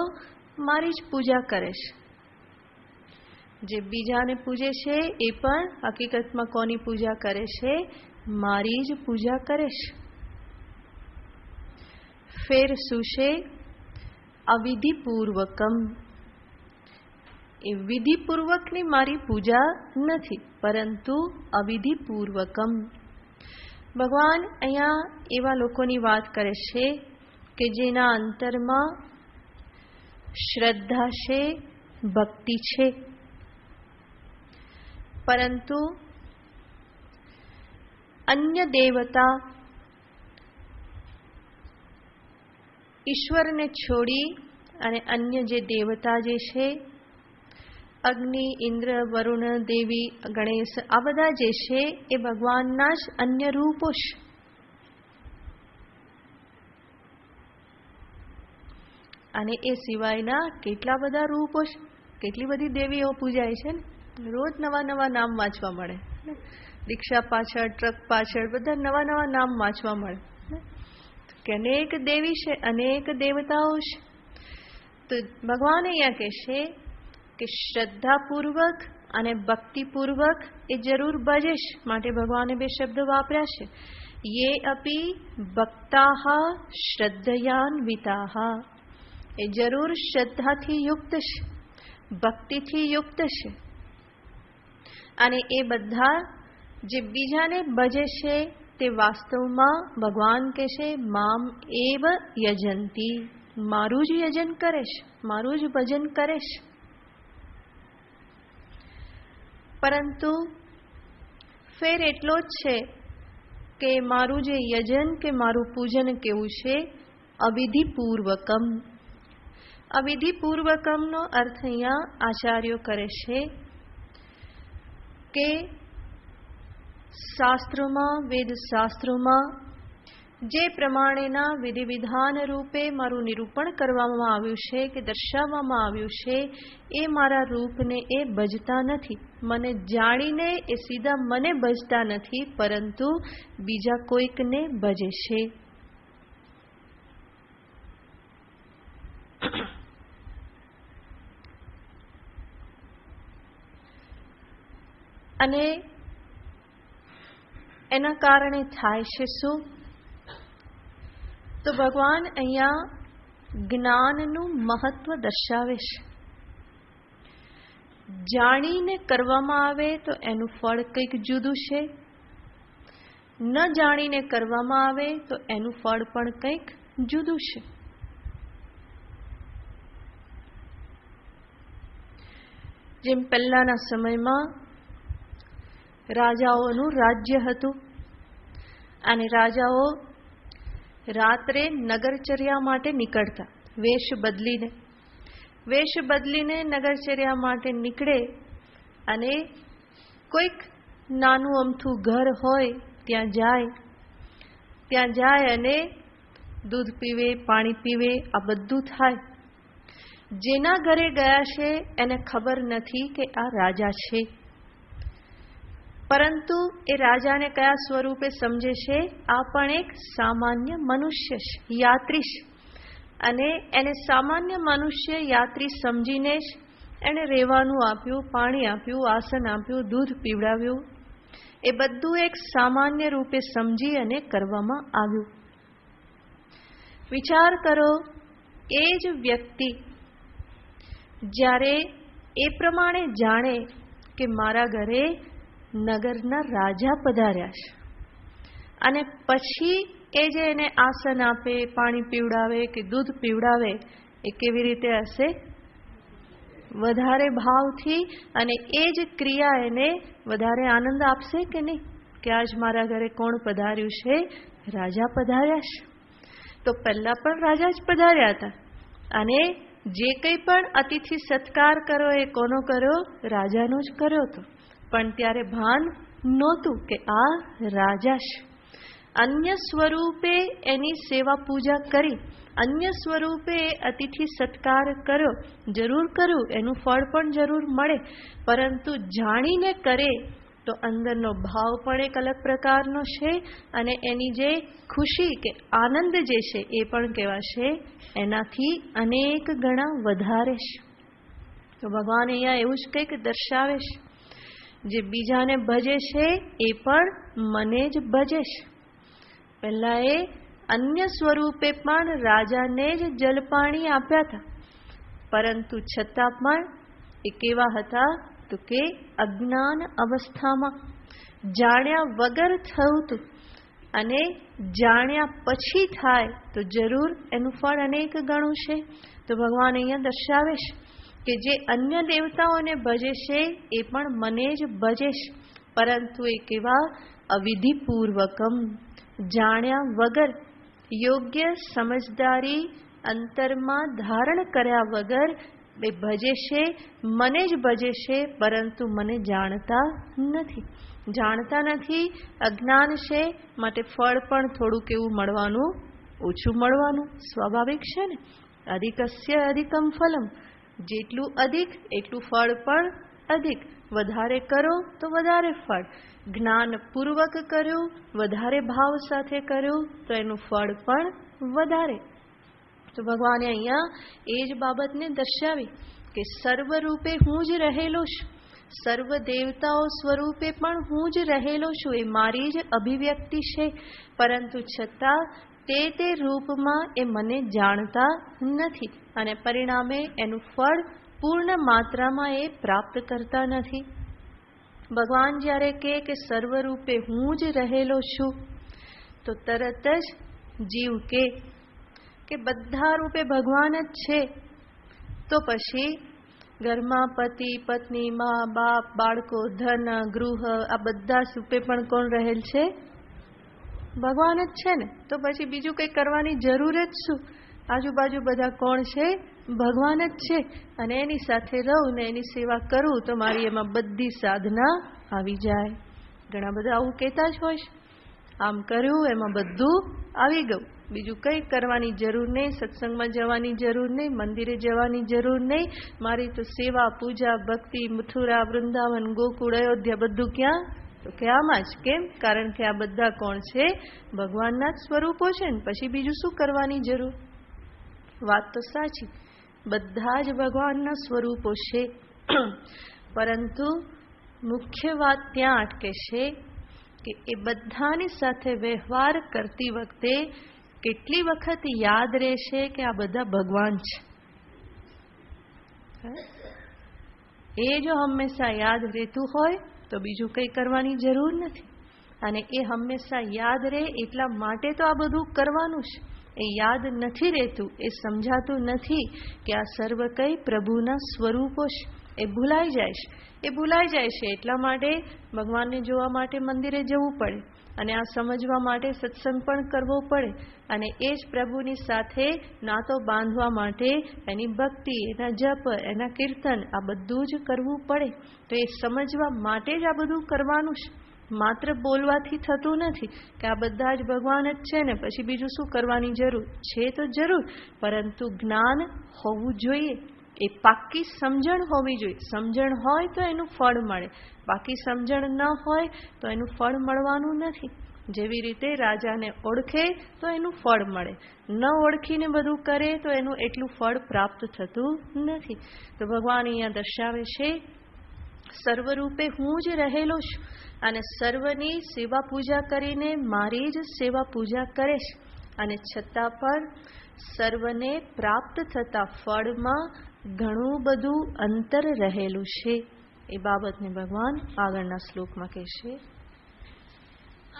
[SPEAKER 1] મારી જ પૂજા કરે છે. જે બીજાને પૂજે છે એ પણ હકીકતમાં કોની પૂજા કરે છે? મારી જ પૂજા કરે છે. ફેર શું છે? અવિધિપૂર્વકમ. એ વિધિપૂર્વકની મારી પૂજા નથી, પરંતુ અવિધિપૂર્વકમ. ભગવાન અહીંયા એવા લોકોની વાત કરે છે કે જેના અંતરમાં શ્રદ્ધા છે, ભક્તિ છે, પરંતુ અન્ય દેવતા ઈશ્વરને છોડી અને અન્ય જે દેવતા જે છે, અગ્નિ, ઇન્દ્ર, વરુણ, દેવી, ગણેશ, આ બધા જે છે એ ભગવાનના જ અન્ય રૂપો છે. અને એ સિવાયના કેટલા બધા રૂપો છે, કેટલી બધી દેવીઓ પૂજાય છે ને. રોજ નવા નવા નામ વાંચવા મળે. દીક્ષા પાછળ, ટ્રક પાછળ બધા નવા નવા નામ વાંચવા મળે કે અનેક દેવી છે, અનેક દેવતાઓ છે. તો ભગવાન અહીંયા કહેશે કે શ્રદ્ધાપૂર્વક અને ભક્તિપૂર્વક એ જરૂર ભજે છે. માટે ભગવાને બે શબ્દ વાપર્યા છે, યે અપી ભક્તાઃ શ્રદ્ધયાન્વિતાઃ. એ જરૂર શ્રદ્ધાથી યુક્ત છે, ભક્તિથી યુક્ત છે. અને એ બધા જે બીજાને ભજે છે તે વાસ્તવમાં ભગવાન કહે છે મામ એવ યજંતી, મારું જ યજન કરે છે, મારું જ ભજન કરે છે. પરંતુ ફેર એટલો જ છે કે મારું જે યજન કે મારું પૂજન કેવું છે, અવિધિપૂર્વકમ. અવિધિપૂર્વકમનો અર્થ અહીંયા આચાર્યો કરે છે કે શાસ્ત્રોમાં, વેદ શાસ્ત્રોમાં જે પ્રમાણેના વિધિ વિધાન રૂપે મારું નિરૂપણ કરવામાં આવ્યું છે કે દર્શાવવામાં આવ્યું છે, એ મારા રૂપને એ ભજતા નથી. મને જાણીને એ સીધા મને ભજતા નથી, પરંતુ બીજા કોઈકને ભજે છે. અને એના કારણે થાય છે શું? તો ભગવાન અહીંયા જ્ઞાનનું મહત્વ દર્શાવે છે. જાણીને કરવામાં આવે તો એનું ફળ કંઈક જુદું છે, ન જાણીને કરવામાં આવે તો એનું ફળ પણ કંઈક જુદું છે. જેમ પહેલાના સમયમાં રાજાઓનું રાજ્ય હતું અને રાજાઓ રાત્રે નગરચર્યા માટે નીકળતા, વેશ બદલીને નગરચર્યા માટે નીકળે અને કોઈક નાનું અમથું ઘર હોય ત્યાં જાય અને દૂધ પીવે, પાણી પીવે, આ બધું થાય. જેના ઘરે ગયા છે એને ખબર નથી કે આ રાજા છે, પરંતુ એ રાજાને કયા સ્વરૂપે સમજે છે? આ પણ એક સામાન્ય મનુષ્ય છે, યાત્રી છે. અને એને સામાન્ય મનુષ્ય યાત્રી સમજીને જ એને રહેવાનું આપ્યું, પાણી આપ્યું, આસન આપ્યું, દૂધ પીવડાવ્યું. એ બધું એક સામાન્ય રૂપે સમજી અને કરવામાં આવ્યું. વિચાર કરો, એ જ વ્યક્તિ જ્યારે એ પ્રમાણે જાણે કે મારા ઘરે નગરના રાજા પધાર્યા છે, અને પછી એ જે એને આસન આપે, પાણી પીવડાવે કે દૂધ પીવડાવે, એ કેવી રીતે હશે? વધારે ભાવથી. અને એ જ ક્રિયા એને વધારે આનંદ આપશે કે નહીં? કે આજ મારા ઘરે કોણ પધાર્યું છે? રાજા પધાર્યા છે. તો પહેલા પણ રાજા જ પધાર્યા હતા, અને જે કંઈ પણ અતિથિ સત્કાર કરો એ કોનો કર્યો? રાજાનો જ કર્યો હતો. પણ ત્યારે ભાન નહોતું કે આ રાજા છે. અન્ય સ્વરૂપે એની સેવા પૂજા કરી, અન્ય સ્વરૂપે અતિથિ સત્કાર કર્યો, જરૂર કર્યું, એનું ફળ પણ જરૂર મળે. પરંતુ જાણીને કરે તો અંદરનો ભાવ પણ એક અલગ પ્રકારનો છે, અને એની જે ખુશી કે આનંદ જે છે એ પણ કહેવાશે એનાથી અનેક ગણા વધારે છે. તો ભગવાન અહીંયા એવું જ કંઈક દર્શાવે છે, જે બીજાને ભજે છે એ પણ મને જ ભજે છે. પહેલા એ અન્ય સ્વરૂપે પણ રાજાને જ જલપાણી આપ્યા હતા, પરંતુ છતાં પણ એ કેવા હતા? તો કે અજ્ઞાન અવસ્થામાં જાણ્યા વગર થયું હતું. અને જાણ્યા પછી થાય તો જરૂર એનું ફળ અનેક ગણું છે. તો ભગવાન અહીંયા દર્શાવે છે કે જે અન્ય દેવતાઓને ભજે છે એ પણ મને જ ભજે છે, પરંતુ એ કેવા અવિધિપૂર્વકમ, જાણ્યા વગર, યોગ્ય સમજદારી અંતરમાં ધારણ કર્યા વગર એ ભજે છે, મને જ ભજે છે, પરંતુ મને જાણતા નથી. જાણતા નથી, અજ્ઞાન છે, માટે ફળ પણ થોડુંક એવું મળવાનું, ઓછું મળવાનું સ્વાભાવિક છે ને. અધિકસ્ય અધિકમ ફલમ, જેટલું અધિક એટલું ફળ પણ અધિક. વધારે કરો તો વધારે ફળ. જ્ઞાનપૂર્વક કર્યું, વધારે ભાવ સાથે કર્યું તો એનું ફળ પણ વધારે. તો ભગવાને અહીંયા એ જ બાબતને દર્શાવી કે સર્વ રૂપે હું જ રહેલો છું, સર્વ દેવતાઓ સ્વરૂપે પણ હું જ રહેલો છું, એ મારી જ અભિવ્યક્તિ છે, પરંતુ છતાં તે રૂપમાં એ મને જાણતા નથી અને પરિણામે એનું ફળ પૂર્ણ માત્રામાં એ પ્રાપ્ત કરતા નથી. ભગવાન જ્યારે કહે કે સર્વરૂપે હું જ રહેલો છું, તો તરત જ જીવ કે બધા રૂપે ભગવાન જ છે, તો પછી ઘરમાં પતિ પત્ની મા બાપ બાળકો ધન ગૃહ આ બધા રૂપે પણ કોણ રહેલ છે? ભગવાન જ છે ને. તો પછી બીજું કંઈ કરવાની જરૂર જ શું? આજુબાજુ બધા કોણ છે? ભગવાન જ છે. અને એની સાથે રહું ને એની સેવા કરું તો મારી એમાં બધી સાધના આવી જાય. ઘણા બધા આવું કહેતા જ હોય છે, આમ કર્યું એમાં બધું આવી ગયું, બીજું કંઈ કરવાની જરૂર નહીં, સત્સંગમાં જવાની જરૂર નહીં, મંદિરે જવાની જરૂર નહીં, મારી તો સેવા પૂજા ભક્તિ મથુરા વૃંદાવન ગોકુળ અયોધ્યા બધું ક્યાં? તો કે આમાં જ. કેમ? કારણ કે આ બધા કોણ છે? ભગવાનના જ સ્વરૂપો છે ને, પછી બીજું શું કરવાની જરૂર? વાત તો સાચી, બધા જ ભગવાનના સ્વરૂપો છે, પરંતુ મુખ્ય વાત ત્યાં અટકે છે કે એ બધાની સાથે વ્યવહાર કરતી વખતે કેટલી વખત યાદ રહેશે કે આ બધા ભગવાન છે. એ જો હંમેશા યાદ રહેતું હોય તો બીજું કંઈ કરવાની જરૂર નથી. અને એ હંમેશા યાદ રહે એટલા માટે તો આ બધું કરવાનું છે. એ યાદ નથી રહેતું, એ સમજાતું નથી કે આ સર્વ કંઈ પ્રભુના સ્વરૂપો છે, એ ભૂલાઈ જાય છે. એ ભૂલાઈ જાય છે એટલા માટે ભગવાનને જોવા માટે મંદિરે જવું પડે, અને આ સમજવા માટે સત્સંગ પણ કરવો પડે, અને એ જ પ્રભુની સાથે નાતો બાંધવા માટે એની ભક્તિ, એના જપ, એના કીર્તન આ બધું જ કરવું પડે. તો એ સમજવા માટે જ આ બધું કરવાનું છે. માત્ર બોલવાથી થતું નથી કે આ બધા જ ભગવાન જ છે ને પછી બીજું શું કરવાની જરૂર છે? તો જરૂર, પરંતુ જ્ઞાન હોવું જોઈએ, એ પાક્કી સમજણ હોવી જોઈએ. સમજણ હોય તો એનું ફળ મળે, બાકી સમજણ ન હોય તો એનું ફળ મળવાનું નથી. જેવી રીતે રાજાને ઓળખે તો એનું ફળ મળે, ન ઓળખીને બધું કરે તો એનું એટલું ફળ પ્રાપ્ત થતું નથી. તો ભગવાન અહીંયા દર્શાવે છે સર્વરૂપે હું જ રહેલો છું, અને સર્વની સેવા પૂજા કરીને મારી જ સેવા પૂજા કરે છે, અને છતાં પણ સર્વને પ્રાપ્ત થતા ફળમાં ઘણું બધું અંતર રહેલું છે. એ બાબતને ભગવાન આગળના શ્લોકમાં કહેશે.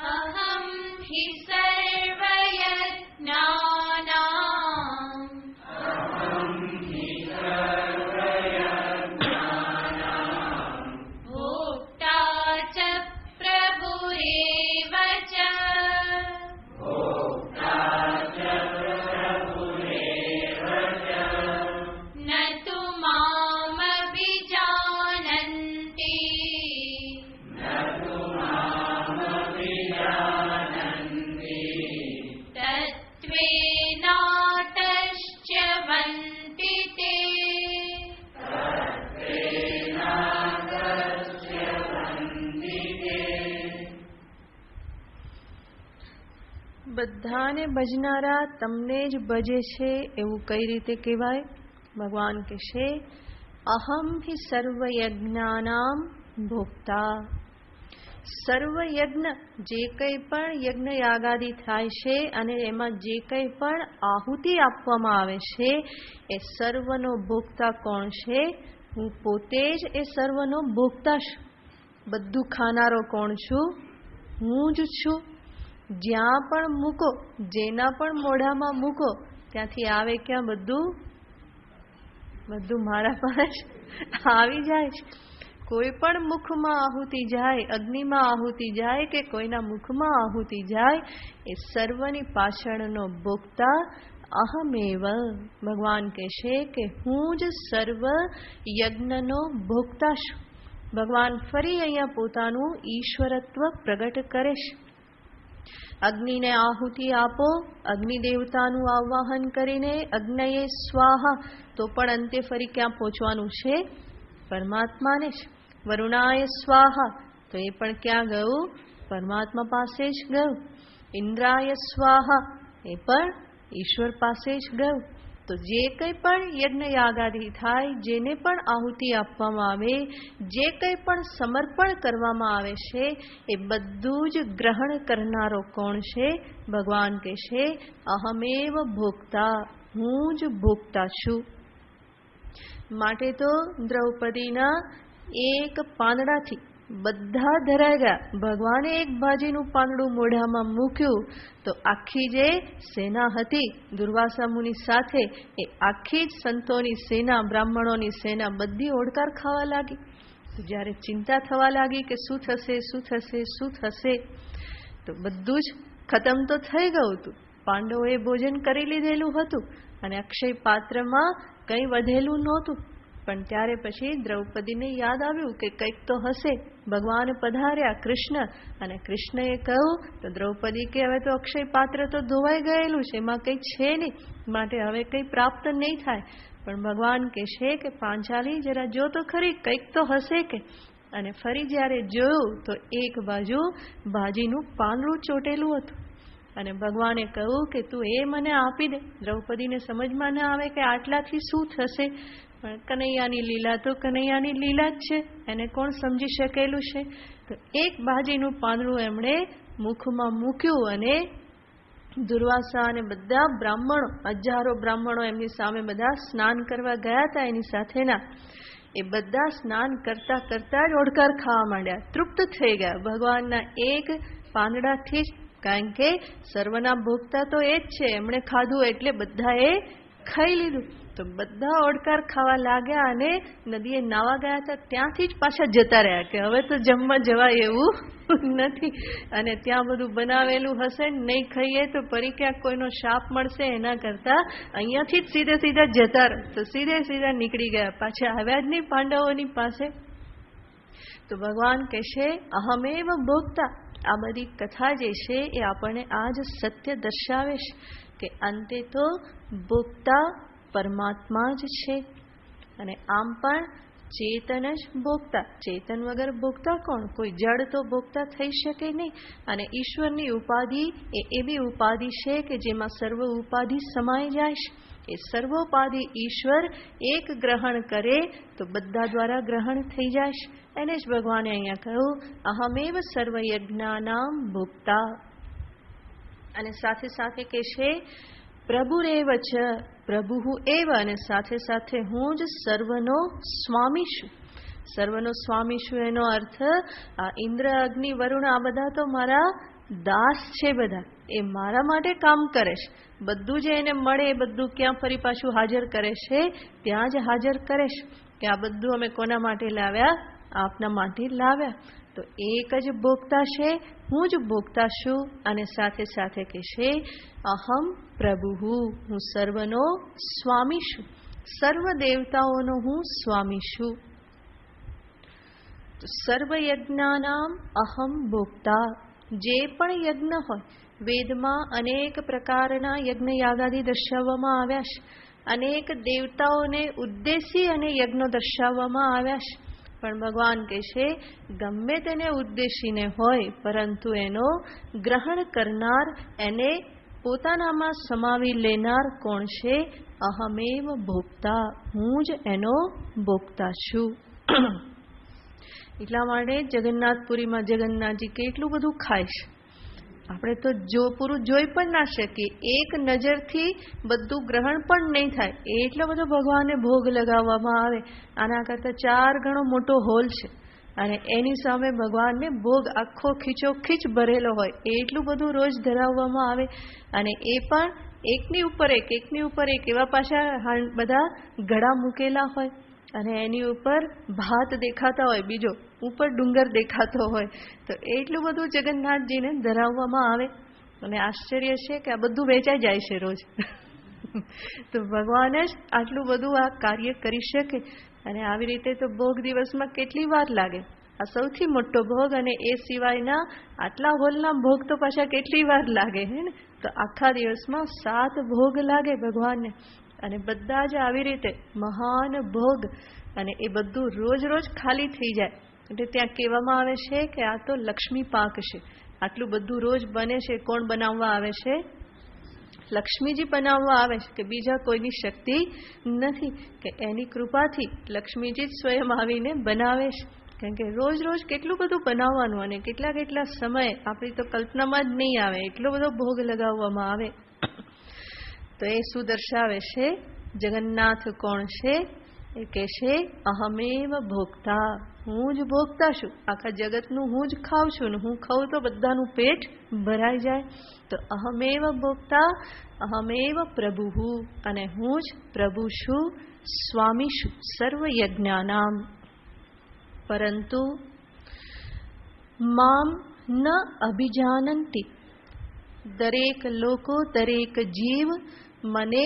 [SPEAKER 2] અહં હિ સર્વયજ્ઞાનાં ભોક્તા ચ પ્રભુરેવ ચ ન તુ મામભિજાનન્તિ તત્વેનાતશ્ચ્યવન્તિ તે.
[SPEAKER 1] બધાને ભજનારા તમને જ ભજે છે એવું કઈ રીતે કહેવાય? ભગવાન કહેશે અહમ હિ સર્વયજ્ઞાનામ ભોક્તા. સર્વ યજ્ઞ, જે કંઈ પણ યજ્ઞ યાગાદિ થાય છે અને એમાં જે કંઈ પણ આહુતિ આપવામાં આવે છે એ સર્વનો ભોગતા કોણ છે? હું પોતે જ એ સર્વનો ભોગતા છું. બધું ખાનારો કોણ છું? હું જ છું. જ્યાં પણ મૂકો, જેના પણ મોઢામાં મૂકો, ત્યાંથી આવે ક્યાં? બધું મારા પાસે આવી જાય છે. કોઈ પણ મુખમાં આહુતિ જાય, અગ્નિમાં આહુતિ જાય કે કોઈના મુખમાં આહુતિ જાય, એ સર્વની પાછળનો ભોગતા અહમેવ. ભગવાન કહેશે કે હું જ સર્વ યજ્ઞનો ભોગતા છું. ભગવાન ફરી અહીંયા પોતાનું ઈશ્વરત્વ પ્રગટ કરે છે. અગ્નિને આહુતિ આપો, અગ્નિ દેવતાનું આવાહન કરીને અગ્નયે સ્વાહા, તો પણ અંતે ફરી ક્યાં પહોંચવાનું છે? પરમાત્માને જ. વરુણાય સ્વાહા, તો એ પણ ક્યાં ગયું? પરમાત્મા પાસે જ ગયું. ઇન્દ્રાય સ્વાહા, એ પણ ઈશ્વર પાસે જ ગયું. તો જે કંઈ પણ યજ્ઞ યાગાદિ થાય, જેને પણ આહુતિ આપવામાં આવે, જે કંઈ પણ સમર્પણ કરવામાં આવે છે, એ બધું જ ગ્રહણ કરનારો કોણ છે? ભગવાન કહેશે અહમેવ ભોક્તા, હું જ ભોગતા છું. માટે તો દ્રૌપદીના એક પાંદડાથી બધા ધરાઈ ગયા. ભગવાને એક ભાજીનું પાંદડું મોઢામાં મૂક્યું તો આખી જે સેના હતી દુર્વાસા મુનિ સાથે, એ આખી જ સંતોની સેના, બ્રાહ્મણોની સેના બધી ઓડકાર ખાવા લાગી. જ્યારે ચિંતા થવા લાગી કે શું થશે, શું થશે, શું થશે, તો બધું જ ખતમ તો થઈ ગયું હતું. પાંડવોએ ભોજન કરી લીધેલું હતું અને અક્ષય પાત્રમાં કંઈ વધેલું નહોતું. પણ ત્યારે પછી દ્રૌપદીને યાદ આવ્યું કે કંઈક તો હશે. ભગવાન પધાર્યા કૃષ્ણ, અને કૃષ્ણએ કહ્યું તો દ્રૌપદી કે હવે તો અક્ષય પાત્ર તો ધોવાઈ ગયેલું છે, એમાં કંઈ છે નહીં, માટે હવે કંઈ પ્રાપ્ત નહીં થાય. પણ ભગવાન કહેશે કે પાંચાલી જરા જો તો ખરી, કંઈક તો હશે કે. અને ફરી જ્યારે જોયું તો એક બાજુ ભાજીનું પાંદડું ચોટેલું હતું. અને ભગવાને કહ્યું કે તું એ મને આપી દે. દ્રૌપદીને સમજમાં ન આવે કે આટલાથી શું થશે, પણ કનૈયાની લીલા તો કનૈયાની લીલા જ છે, એને કોણ સમજી શકેલું છે. તો એક ભાજીનું પાંદડું એમણે મુખમાં મૂક્યું અને દુર્વાસા અને બધા બ્રાહ્મણો, હજારો બ્રાહ્મણો એમની સામે બધા સ્નાન કરવા ગયા હતા એની સાથેના, એ બધા સ્નાન કરતા કરતા જ ઓડકાર ખાવા માંડ્યા, તૃપ્ત થઈ ગયા ભગવાનના એક પાંદડાથી જ. કારણ કે સર્વના ભોગતા તો એ જ છે, એમણે ખાધું એટલે બધાએ ખાઈ લીધું. તો બધા ઓડકાર ખાવા લાગ્યા અને નદીએ નાવા ગયા હતા ત્યાંથી જ પાછા જતા રહ્યા કે હવે તો જમવા જવાય એવું નથી, અને ત્યાં બધું બનાવેલું હશે, નહીં ખાઈએ તો પરી ક્યાંક કોઈનો શાપ મળશે, એના કરતા અહીંયાથી જ સીધે સીધા જતા રહે. તો સીધે સીધા નીકળી ગયા, પાછા આવ્યા જ નહીં પાંડવોની પાસે. તો ભગવાન કહેશે અહમેવ ભોગતા. આ બધી કથા જે છે એ આપણને આ જ સત્ય દર્શાવે છે કે અંતે તો ભોગતા પરમાત્મા જ છે. અને આમ પણ ચેતન જ ભોગતા. ચેતન વગર ભોગતા કોણ? કોઈ જડ તો ભોગતા થઈ શકે નહીં. અને ઈશ્વરની ઉપાધિ એ એવી ઉપાધિ છે કે જેમાં સર્વ ઉપાધિ સમાઈ જાય છે. એ સર્વોપાધિ ઈશ્વર એક ગ્રહણ કરે તો બધા દ્વારા ગ્રહણ થઈ જાય છે. એને જ ભગવાને અહીંયા કહ્યું અહમેવ સર્વયજ્ઞાનામ ભોક્તા. અને સાથે સાથે કે છે પ્રભુરેવ ચ, પ્રભુ એવ, અને સાથે સાથે હું જ સર્વનો સ્વામી છું. સર્વનો સ્વામી છું એનો અર્થ આ ઇન્દ્ર, અગ્નિ, વરુણ આ બધા તો મારા દાસ છે. બધા એ મારા માટે કામ કરે છે. બધું જે એને મળે એ બધું ક્યાં ફરી પાછું હાજર કરે છે? ત્યાં જ હાજર કરે છે કે આ બધું અમે કોના માટે લાવ્યા? આપના માટે લાવ્યા. તો એક જ ભોગતા છે, હું જ ભોગતા છું. અને સાથે સાથે કે છે અહમ પ્રભુ, હું સર્વનો સ્વામી છું, સર્વ દેવતાઓનો હું સ્વામી છું. તો સર્વ યજ્ઞાનામ અહમ ભોક્તા. જે પણ યજ્ઞ હોય, વેદમાં અનેક પ્રકારના યજ્ઞ યાગાદિ દર્શાવવામાં આવ્યા છે. અનેક દેવતાઓને ઉદ્દેશી અને યજ્ઞો દર્શાવવામાં આવ્યા છે. પણ ભગવાન કહે છે ગમે તેને ઉદ્દેશીને હોય, પરંતુ એનો ગ્રહણ કરનાર, એને પોતાનામાં સમાવી લેનાર કોણ છે? અહમેવ ભોક્તા, હું જ એનો ભોક્તા છું. એટલા માટે જગન્નાથપુરીમાં જગન્નાથજી કેટલું બધું ખાય છે. આપણે તો પૂરું જોઈ પણ ના શકીએ. એક નજરથી બધું ગ્રહણ પણ નહીં થાય એટલો બધો ભગવાનને ભોગ લગાવવામાં આવે. આના કરતાં 4 ગણો મોટો હોલ છે. અને એની સામે ભગવાનને ભોગ આખો ખીચોખીચ ભરેલો હોય એટલું બધું રોજ ધરાવવામાં આવે. અને એ પણ એકની ઉપર એક એવા પાછા બધા ઘડા મૂકેલા હોય અને એની ઉપર ભાત દેખાતા હોય, બીજો ઉપર ડુંગર દેખાતો હોય. તો એટલું બધું જગન્નાથજીને ધરાવવામાં આવે. અને આશ્ચર્ય છે કે આ બધું વેચાઈ જાય છે રોજ. તો ભગવાન જ આટલું બધું આ કાર્ય કરી શકે. અને આવી રીતે તો ભોગ દિવસમાં કેટલી વાર લાગે. આ સૌથી મોટો ભોગ, અને એ સિવાયના આટલા હોલના ભોગ તો પાછા કેટલી વાર લાગે હે ને. તો આખા દિવસમાં 7 ભોગ લાગે ભગવાનને. અને બધા જ આવી રીતે મહાન ભોગ. અને એ બધું રોજ રોજ ખાલી થઈ જાય. એટલે ત્યાં કહેવામાં આવે છે કે આ તો લક્ષ્મી પાક છે. આટલું બધું રોજ બને છે. કોણ બનાવવા આવે છે? લક્ષ્મીજી બનાવવા આવે છે. કે બીજા કોઈની શક્તિ નથી, કે એની કૃપાથી લક્ષ્મીજી જ સ્વયં આવીને બનાવે છે. કારણ કે રોજ રોજ કેટલું બધું બનાવવાનું, અને કેટલા કેટલા સમય આપણી તો કલ્પનામાં જ નહીં આવે એટલો બધો ભોગ લગાવવામાં આવે. તો એ શું દર્શાવે છે? જગન્નાથ કોણ છે? એ કહે છે અહમેવ ભોગતા, હું જ ભોગતા છું. આખા જગતનું હું જ ખાઉં છું. ને હું ખાઉં તો બધાનું પેટ ભરાઈ જાય. તો અહમેવ ભોગતા અહમેવ પ્રભુ, અને હું જ પ્રભુ છું, સ્વામી છું સર્વ યજ્ઞાનામ. પરંતુ મામ ન અભિજાનંતી, દરેક લોકો, દરેક જીવ મને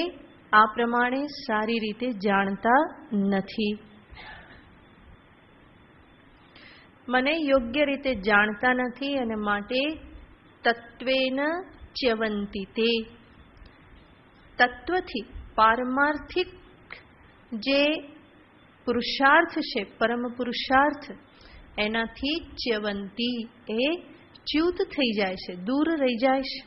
[SPEAKER 1] આ પ્રમાણે સારી રીતે જાણતા નથી. મને યોગ્ય રીતે જાણતા નથી, અને માટે તત્વેન ચ્યવંતી તે, તત્વથી પારમાર્થિક જે પુરુષાર્થ છે, પરમ પુરુષાર્થ, એનાથી ચ્યવંતી એ ચ્યુત થઈ જાય છે, દૂર રહી જાય છે.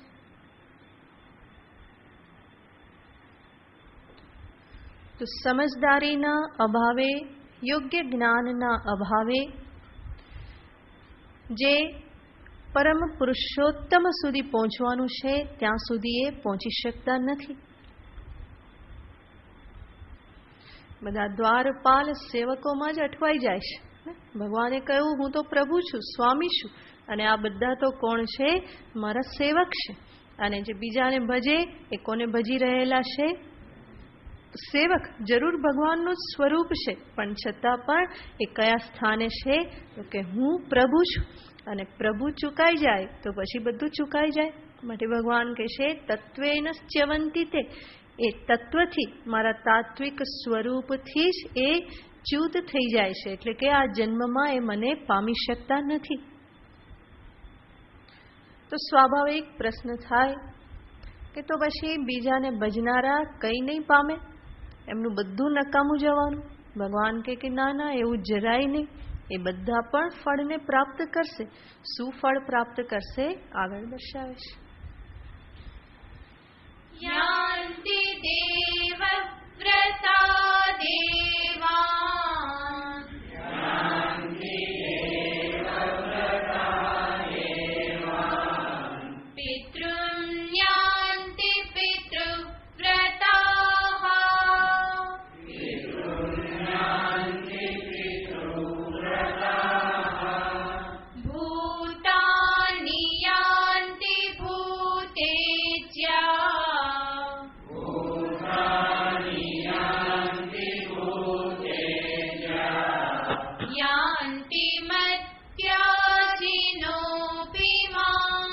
[SPEAKER 1] તો સમજદારીના અભાવે, યોગ્ય જ્ઞાનના અભાવે જે પરમ પુરુષોત્તમ સુધી પહોંચવાનું છે ત્યાં સુધી એ પહોંચી શકતા નથી. બધા દ્વારપાલ સેવકોમાં જ અટવાઈ જાય છે. ભગવાને કહ્યું હું તો પ્રભુ છું, સ્વામી છું, અને આ બધા તો કોણ છે? મારા સેવક છે. અને જે બીજાને ભજે એ કોને ભજી રહેલા છે? સેવક. જરૂર ભગવાનનું સ્વરૂપ છે, પણ છતાં પણ એ કયા સ્થાને છે? તો કે હું પ્રભુ છું. અને પ્રભુ ચૂકાઈ જાય તો પછી બધું ચૂકાઈ જાય. માટે ભગવાન કહે છે તત્વેન ચ્યવંતી તે, એ તત્વથી, મારા તાત્વિક સ્વરૂપથી જ એ ચ્યુત થઈ જાય છે. એટલે કે આ જન્મમાં એ મને પામી શકતા નથી. તો સ્વાભાવિક પ્રશ્ન થાય કે તો પછી બીજાને ભજનારા કઈ નહીં પામે, એમનું બધું નકામું જવાનું? ભગવાન કે ના ના, એવું જરાય નહીં. એ બધા પણ ફળને પ્રાપ્ત કરશે. શું ફળ પ્રાપ્ત કરશે? આગળ દર્શાવે છે.
[SPEAKER 2] યાન્તિ દેવવ્રતા દેવાન, પિતॄન યાન્તિ પિતૃવ્રતાઃ, ભૂતાનિ યાન્તિ ભૂતેજ્યા, યાન્તિ મત્યાજીનોऽપि માં,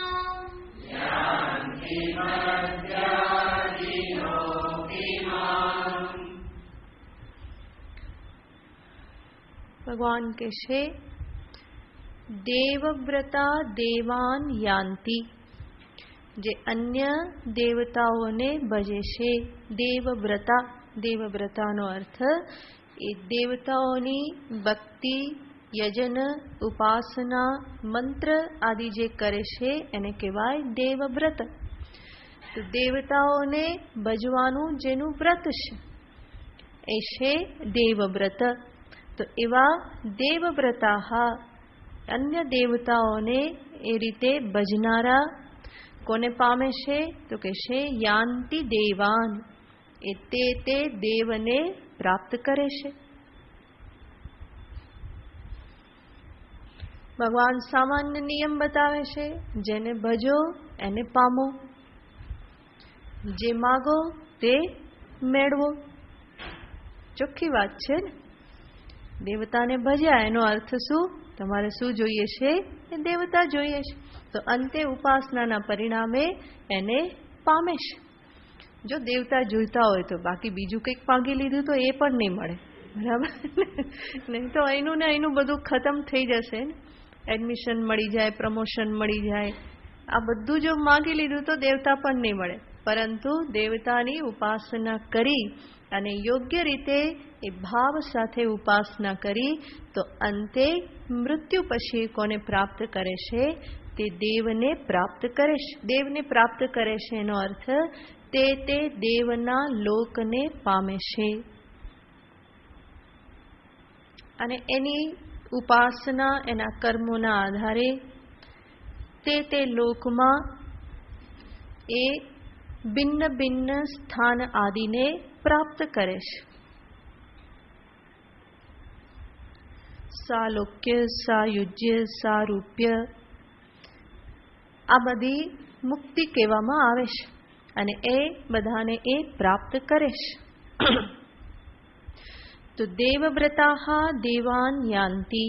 [SPEAKER 1] ભગવાન કહે છે દેવવ્રતા દેવાન યાંતિ, જે અન્ય દેવતાઓને ભજે છે. દેવવ્રતા, દેવવ્રતાનો અર્થ એ દેવતાઓની ભક્તિ, યજન, ઉપાસના, મંત્ર આદિ જે કરે છે એને કહેવાય દેવવ્રત. તો દેવતાઓને ભજવાનું જેનું વ્રત છે એ છે દેવવ્રત. તો એવા દેવવ્રતા, અન્ય દેવતાઓને એ રીતે ભજનારા કોને પામે છે? તો કે છે યાન્તિ દેવાન, એ તે દેવને પ્રાપ્ત કરે છે. ભગવાન સામાન્ય નિયમ બતાવે છે, જેને ભજો એને પામો, જે માગો તે મેળવો. ચોખ્ખી વાત છે ને. દેવતાને ભજ્યા એનો અર્થ શું? તમારે શું જોઈએ છે? એ દેવતા જોઈએ છે. તો અંતે ઉપાસનાના પરિણામે એને પામે છે. જો દેવતા જોઈતા હોય તો બાકી બીજું કંઈક માગી લીધું તો એ પણ નહીં મળે, બરાબર? નહીં તો એનું ને એનું બધું ખતમ થઈ જશે ને. એડમિશન મળી જાય, પ્રમોશન મળી જાય, આ બધું જો માગી લીધું તો દેવતા પણ નહીં મળે. પરંતુ દેવતાની ઉપાસના કરી અને યોગ્ય રીતે એ ભાવ સાથે ઉપાસના કરી તો અંતે મૃત્યુ પછી કોને પ્રાપ્ત કરે છે? તે દેવને પ્રાપ્ત કરે છે. દેવને પ્રાપ્ત કરે છે એનો અર્થ તે દેવના લોકને પામે છે. અને એની ઉપાસના એના કર્મોના આધારે તે લોકમાં એ ભિન્ન ભિન્ન સ્થાન આદિને પ્રાપ્ત કરે છે. સાલોક્ય, સાયુજ્ય, સારૂપ્ય, આ બધી મુક્તિ કહેવામાં આવે છે અને એ બધાને એ પ્રાપ્ત કરે છે. તો દેવવ્રતા દેવાન યાંતિ.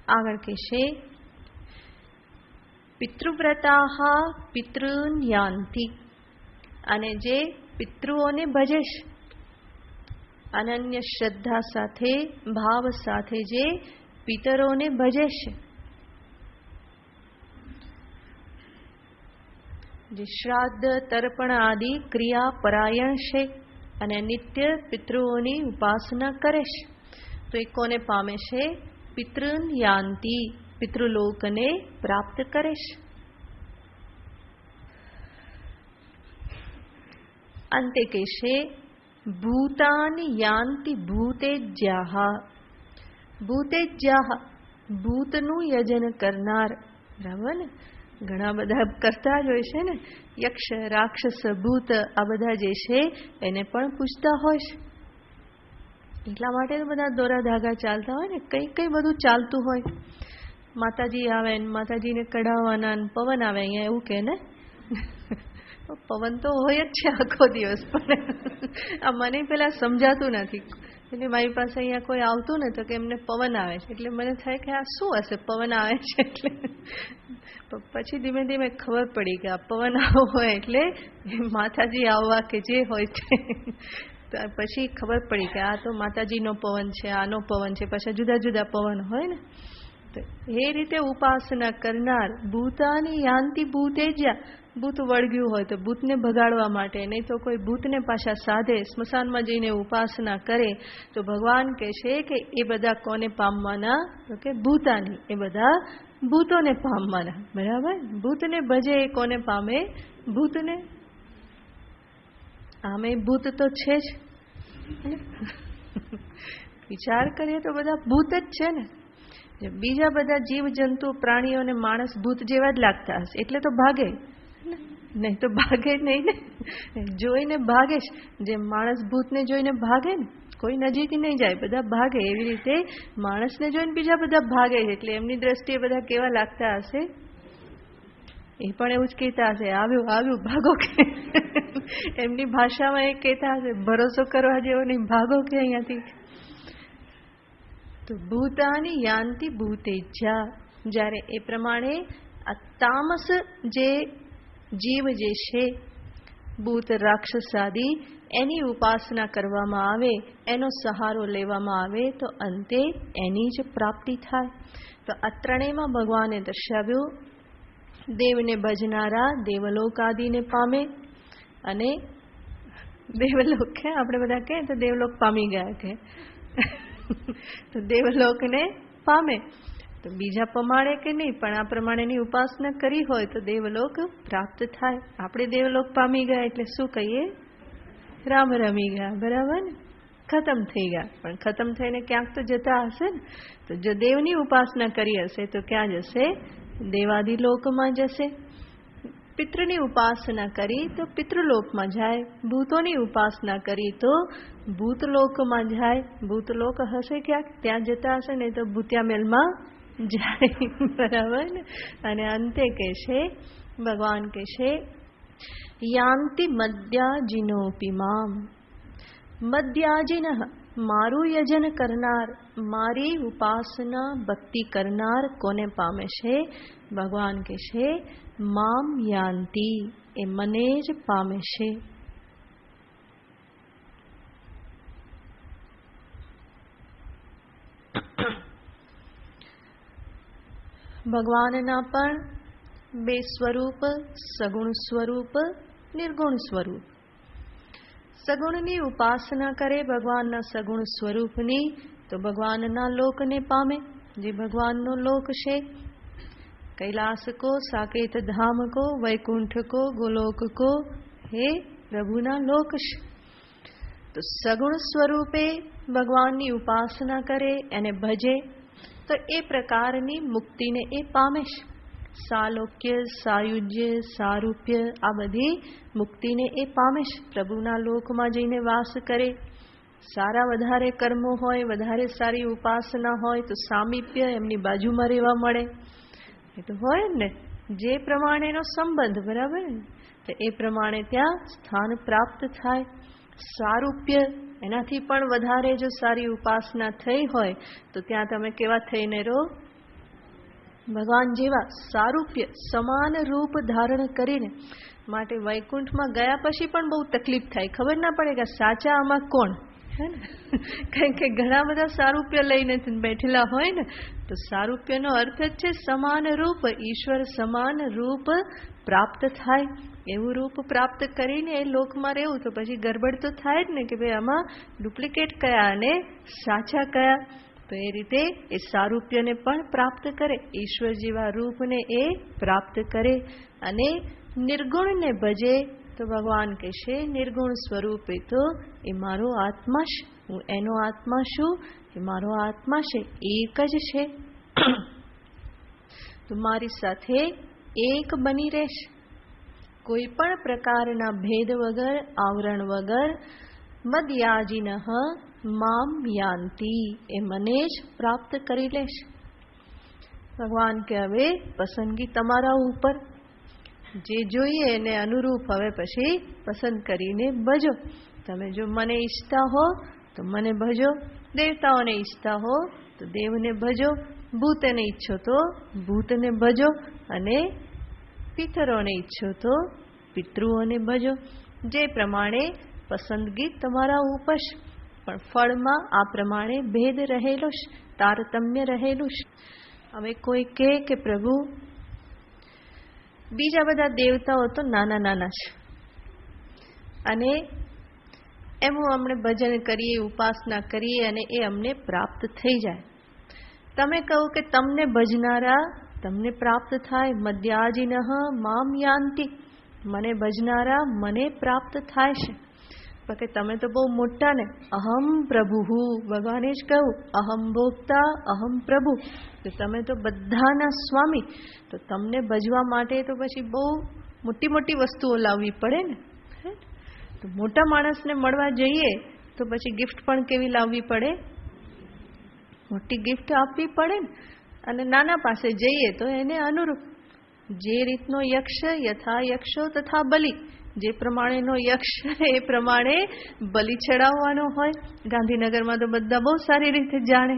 [SPEAKER 1] આગળ કહેશે પિતૃવ્રતા પિતॄન યાંતિ. અને જે પિતૃઓને ભજે છે, અનન્ય શ્રદ્ધા સાથે ભાવ સાથે જે પિતરોને ભજે છે, જે શ્રાદ્ધ તર્પણ આદિ ક્રિયા પરાયણ છે અને નિત્ય પિતૃઓની ઉપાસના કરે છે, તો એ કોને પામે છે? પિતॄન યાંતિ, પિતૃલોકને પ્રાપ્ત કરે છે. અંતે કહેશે ભૂતાની યાંતિ ભૂતેજ્યાહ. ભૂતેજ્યાહ, ભૂતનું યજન કરનાર. બરાબર ને? ઘણા બધા કરતા જ હોય છે ને. યક્ષ, રાક્ષસ, ભૂત આ બધા જે છે એને પણ પૂજતા હોય છે. એટલા માટે તો બધા દોરા ધાગા ચાલતા હોય ને. કઈ કઈ બધું ચાલતું હોય. માતાજી આવે ને માતાજીને કઢાવવાના, પવન આવે અહીંયા એવું કે ને. પવન તો હોય જ છે આખો દિવસ, પણ આ મને પેલા સમજાતું નથી. એટલે મારી પાસે અહીંયા કોઈ આવતું ને તો કે એમને પવન આવે છે, એટલે મને થાય કે આ શું હશે પવન આવે છે એટલે. પછી ધીમે ધીમે ખબર પડી કે આ પવન આવો હોય એટલે માતાજી આવવા કે જે હોય છે. પછી ખબર પડી કે આ તો માતાજીનો પવન છે, આનો પવન છે, પછી જુદા જુદા પવન હોય ને. તો એ રીતે ઉપાસના કરનાર ભૂતાની યાંતિ ભૂતેજ્યા. ભૂત વળગ્યું હોય તો ભૂતને ભગાડવા માટે, નહીં તો કોઈ ભૂતને પાછા સાધે, સ્મશાનમાં જઈને ઉપાસના કરે, તો ભગવાન કહે છે કે એ બધા કોને પામવાના? તો કે ભૂતાની, એ બધા ભૂતોને પામવાના. બરાબર? ભૂતને ભજે એ કોને પામે? ભૂતને. આમે ભૂત તો છે જ. વિચાર કરીએ તો બધા ભૂત જ છે ને. બીજા બધા જીવ જંતુ પ્રાણીઓ અને માણસ ભૂત જેવા જ લાગતા હશે, એટલે તો ભાગે. નહીં તો ભાગે નહીં ને. જોઈને ભાગે છે. જેમ માણસ ભૂતને જોઈને ભાગે ને, કોઈ નજીક નહીં જાય, બધા ભાગે. એવી રીતે માણસને જોઈને બીજા બધા ભાગે છે. એટલે એમની દ્રષ્ટિએ બધા કેવા લાગતા હશે? એ પણ એવું જ કહેતા હશે, આવ્યું આવ્યું ભાગો કે. એમની ભાષામાં એ કહેતા હશે, ભરોસો કરવા જેવો નહીં, ભાગો કે અહીંયાથી. તો ભૂતાની યાંતિ ભૂતેજ્યા. જ્યારે એ પ્રમાણે આ તામસ જે જીવ જે છે, ભૂત, રાક્ષસ આદિ, એની ઉપાસના કરવામાં આવે, એનો સહારો લેવામાં આવે, તો અંતે એની જ પ્રાપ્તિ થાય. તો આ ત્રણેયમાં ભગવાને દર્શાવ્યું, દેવને ભજનારા દેવલોક આદિને પામે. અને દેવલોક કે આપણે બધા કહે તો દેવલોક પામી ગયા કે. તો દેવલોકને પામે. તો બીજા પ્રમાણે કે નહીં, પણ આ પ્રમાણેની ઉપાસના કરી હોય તો દેવલોક પ્રાપ્ત થાય. આપણે દેવલોક પામી ગયા એટલે શું કહીએ? રામ રમી ગયા. બરાબર ને? ખતમ થઈ ગયા. પણ ખતમ થઈને ક્યાંક તો જતા હશે ને. તો જો દેવની ઉપાસના કરી હશે તો ક્યાં જશે? દેવાદિલોકમાં જશે. પિતૃની ઉપાસના કરી તો પિતૃલોકમાં જાય. ભૂતોની ઉપાસના કરી તો ભૂતલોકમાં જાય. ભૂતલોક હશે ક્યાંક, ત્યાં જતા હશે, નહીં તો ભૂત્યા મેલમાં જાય, બરાબર ને. અને અંતે કહેશે, ભગવાન કહેશે યાંતિ મદ્યાજીનોપી મામ. મદ્યાજીન, મારું યજન કરનાર, મારી ઉપાસના ભક્તિ કરનાર કોને પામે છે? ભગવાન કહેશે મામ યાંતિ, એ મને જ પામે છે. ભગવાનના પણ બે સ્વરૂપ, સગુણ સ્વરૂપ, નિર્ગુણ સ્વરૂપ. સગુણની ઉપાસના કરે ભગવાનના સગુણ સ્વરૂપની, તો ભગવાનના લોકને પામે, જે ભગવાનનો લોક છે. कैलाश को, साकेत धाम को, वैकुंठ को, गोलोक को, हे प्रभुना लोक છે. તો સગુણ સ્વરૂપે ભગવાનની ઉપાસના કરે, એને ભજે, તો એ પ્રકારની મુક્તિને એ પામે છે. સાલોક્ય, સાયુજ્ય, સારૂપ્ય, આ બધી મુક્તિને એ પામે છે. પ્રભુના લોકમાં જઈને વાસ કરે, સારા વધારે કર્મો હોય, વધારે સારી ઉપાસના હોય તો સામીપ્ય, એમની બાજુમાં રહેવા મળે. એ તો હોય ને, જે પ્રમાણેનો સંબંધ, બરાબર ને, તો એ પ્રમાણે ત્યાં સ્થાન પ્રાપ્ત થાય. સારૂપ્ય, એનાથી પણ વધારે જો સારી ઉપાસના થઈ હોય તો ત્યાં તમે કેવા થઈને રહો? ભગવાન જેવા. સારૂપ્ય, સમાન રૂપ ધારણ કરીને. માટે વૈકુંઠમાં ગયા પછી પણ બહુ તકલીફ થાય, ખબર ના પડે કે સાચા આમાં કોણ, હે ને. કારણ કે ઘણા બધા સારૂપ્ય લઈને બેઠેલા હોય ને, તો સારૂપ્યનો અર્થ જ છે સમાન રૂપ. ઈશ્વર સમાન રૂપ પ્રાપ્ત થાય. એવું રૂપ પ્રાપ્ત કરીને એ લોકમાં રહેવું, તો પછી ગરબડ તો થાય જ ને, કે ભાઈ આમાં ડુપ્લિકેટ કયા અને સાચા કયા. તો એ રીતે એ સારૂપ્યને પણ પ્રાપ્ત કરે, ઈશ્વર જેવા રૂપને એ પ્રાપ્ત કરે. અને નિર્ગુણને ભજે, તો ભગવાન કહેશે નિર્ગુણ સ્વરૂપે તો એ મારો આત્મા છે, હું એનો આત્મા છું, એ મારો આત્મા છે, એક જ છે. તો મારી સાથે એક બની રહેશે, કોઈ પણ પ્રકારના ભેદ વગર, આવરણ વગર. મદ્યાજીન મામ યાંતિ, એ મને જ પ્રાપ્ત કરી લેશે. ભગવાન કે હવે પસંદગી તમારા ઉપર, જે જોઈએ એને અનુરૂપ હવે પછી પસંદ કરીને ભજો. તમે જો મને ઈચ્છતા હો તો મને ભજો, દેવતાઓને ઈચ્છતા હો તો દેવને ભજો, ભૂતને ઈચ્છો તો ભૂતને ભજો, અને પિતરોને ઈચ્છો તો પિતૃઓને ભજો. જે પ્રમાણે પસંદગી તમારા ઉપર છે, પણ ફળમાં આ પ્રમાણે ભેદ રહેલો છે, તારતમ્ય રહેલું છે. હવે કોઈ કહે કે પ્રભુ બીજા બધા દેવતાઓ તો નાના નાના છે, અને એમનું અમને ભજન કરીએ, ઉપાસના કરીએ અને એ અમને પ્રાપ્ત થઈ જાય. તમે કહો કે તમને ભજનારા તમને પ્રાપ્ત થાય. મદ્યાજીન મામ યાંતિ, મને ભજનારા મને પ્રાપ્ત થાય છે. કે તમે તો બહુ મોટા ને. અહમ પ્રભુ, ભગવાને જ કહ્યું અહમ ભોક્તા અહમ પ્રભુ, તો તમે તો બધાના સ્વામી. તો તમને ભજવા માટે તો પછી બહુ મોટી મોટી વસ્તુઓ લાવવી પડે ને. તો મોટા માણસને મળવા જઈએ તો પછી ગિફ્ટ પણ કેવી લાવવી પડે? મોટી ગિફ્ટ આપવી પડે ને. અને નાના પાસે જઈએ તો એને અનુરૂપ, જે રીતનો યક્ષ યથા યક્ષો તથા બલિ, જે પ્રમાણેનો યક્ષ એ પ્રમાણે બલિ ચડાવવાનો હોય. ગાંધીનગરમાં તો બધા બહુ સારી રીતે જાણે,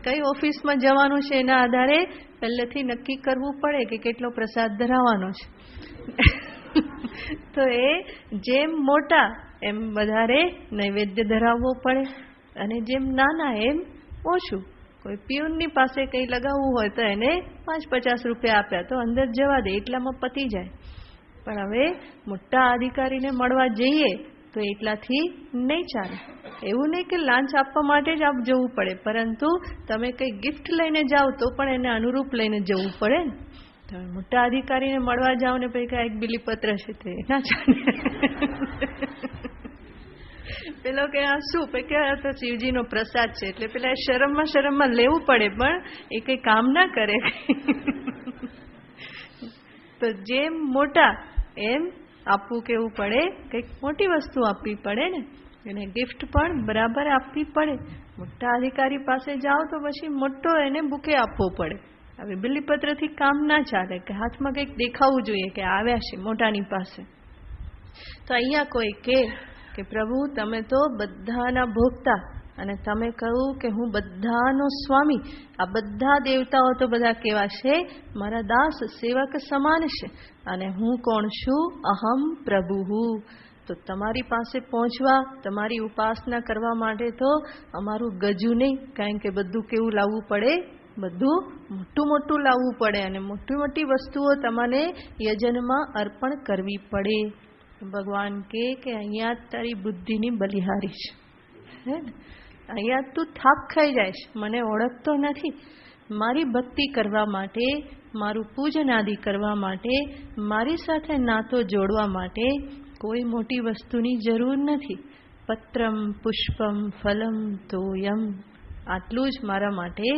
[SPEAKER 1] કઈ ઓફિસમાં જવાનું છે એના આધારે પહેલેથી નક્કી કરવું પડે કે કેટલો પ્રસાદ ધરાવવાનો છે. તો એ જેમ મોટા એમ વધારે નૈવેદ્ય ધરાવવો પડે, અને જેમ નાના એમ ઓછું. કોઈ પિયુનની પાસે કંઈ લગાવવું હોય તો એને 5-50 રૂપિયા આપ્યા તો અંદર જવા દે, એટલામાં પતી જાય. પણ હવે મોટા અધિકારીને મળવા જઈએ તો એટલાથી નહીં ચાલે. એવું નહીં કે લાંચ આપવા માટે જ આપ જવું પડે, પરંતુ તમે કંઈ ગિફ્ટ લઈને જાઓ તો પણ એને અનુરૂપ લઈને જવું પડે ને. તમે મોટા અધિકારીને મળવા જાઓ ને પછી કાંઈ એક બિલીપત્ર છે તે ના ચાલે. પેલો કે આ શું કે તો શિવજીનો પ્રસાદ છે, એટલે પેલા શરમમાં લેવું પડે, પણ એ કંઈ કામ ના કરે. તો જેમ મોટા એમ આપવું કેવું પડે, કંઈક મોટી વસ્તુ આપવી પડે ને. એને ગિફ્ટ પણ બરાબર આપવી પડે. મોટા અધિકારી પાસે જાઓ તો પછી મોટો એને બુકે આપવો પડે. હવે બિલીપત્રથી કામ ના ચાલે કે હાથમાં કંઈક દેખાવું જોઈએ કે આવ્યા છે મોટાની પાસે. તો અહીંયા કોઈ કે પ્રભુ તમે તો બધાના ભોગતા અને તમે કહ્યું કે હું બધાનો સ્વામી. આ બધા દેવતાઓ તો બધા કેવા છે? મારા દાસ સેવક સમાન છે. અને હું કોણ છું? અહમ પ્રભુ. તો તમારી પાસે પહોંચવા, તમારી ઉપાસના કરવા માટે તો અમારું ગજું નહીં, કારણ કે બધું કેવું લાવવું પડે? બધું મોટું મોટું લાવવું પડે અને મોટી મોટી વસ્તુઓ તમને યજનમાં અર્પણ કરવી પડે. ભગવાન કે અહીંયા તારી બુદ્ધિની બલિહારી છે, હે ને? અહીંયા તું થાક ખાઈ જાય છે, મને ઓળખતો નથી. મારી ભક્તિ કરવા માટે, મારું પૂજન આદિ કરવા માટે, મારી સાથે નાતો જોડવા માટે કોઈ મોટી વસ્તુની જરૂર નથી. પત્રમ પુષ્પમ ફલમ તોયમ, આટલું જ મારા માટે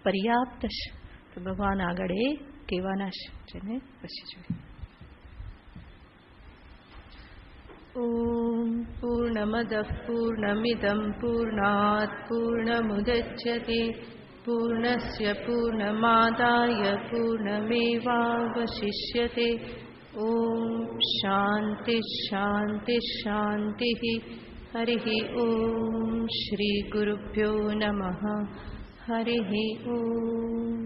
[SPEAKER 1] પર્યાપ્ત છે. તો ભગવાન આગળ એ કહેવાના છે, જેને પછી જોઈએ. ઓમ પૂર્ણમદ પૂર્ણમિદં પૂર્ણાત પૂર્ણમુદચ્યતે પૂર્ણસ્ય પૂર્ણમાદાય પૂર્ણમેવાવશિષ્યતે. ઓમ શાંતિ શાંતિ શાંતિ. હરિ ઓમ શ્રી ગુરુભ્યો નમઃ. હરિ ઓમ.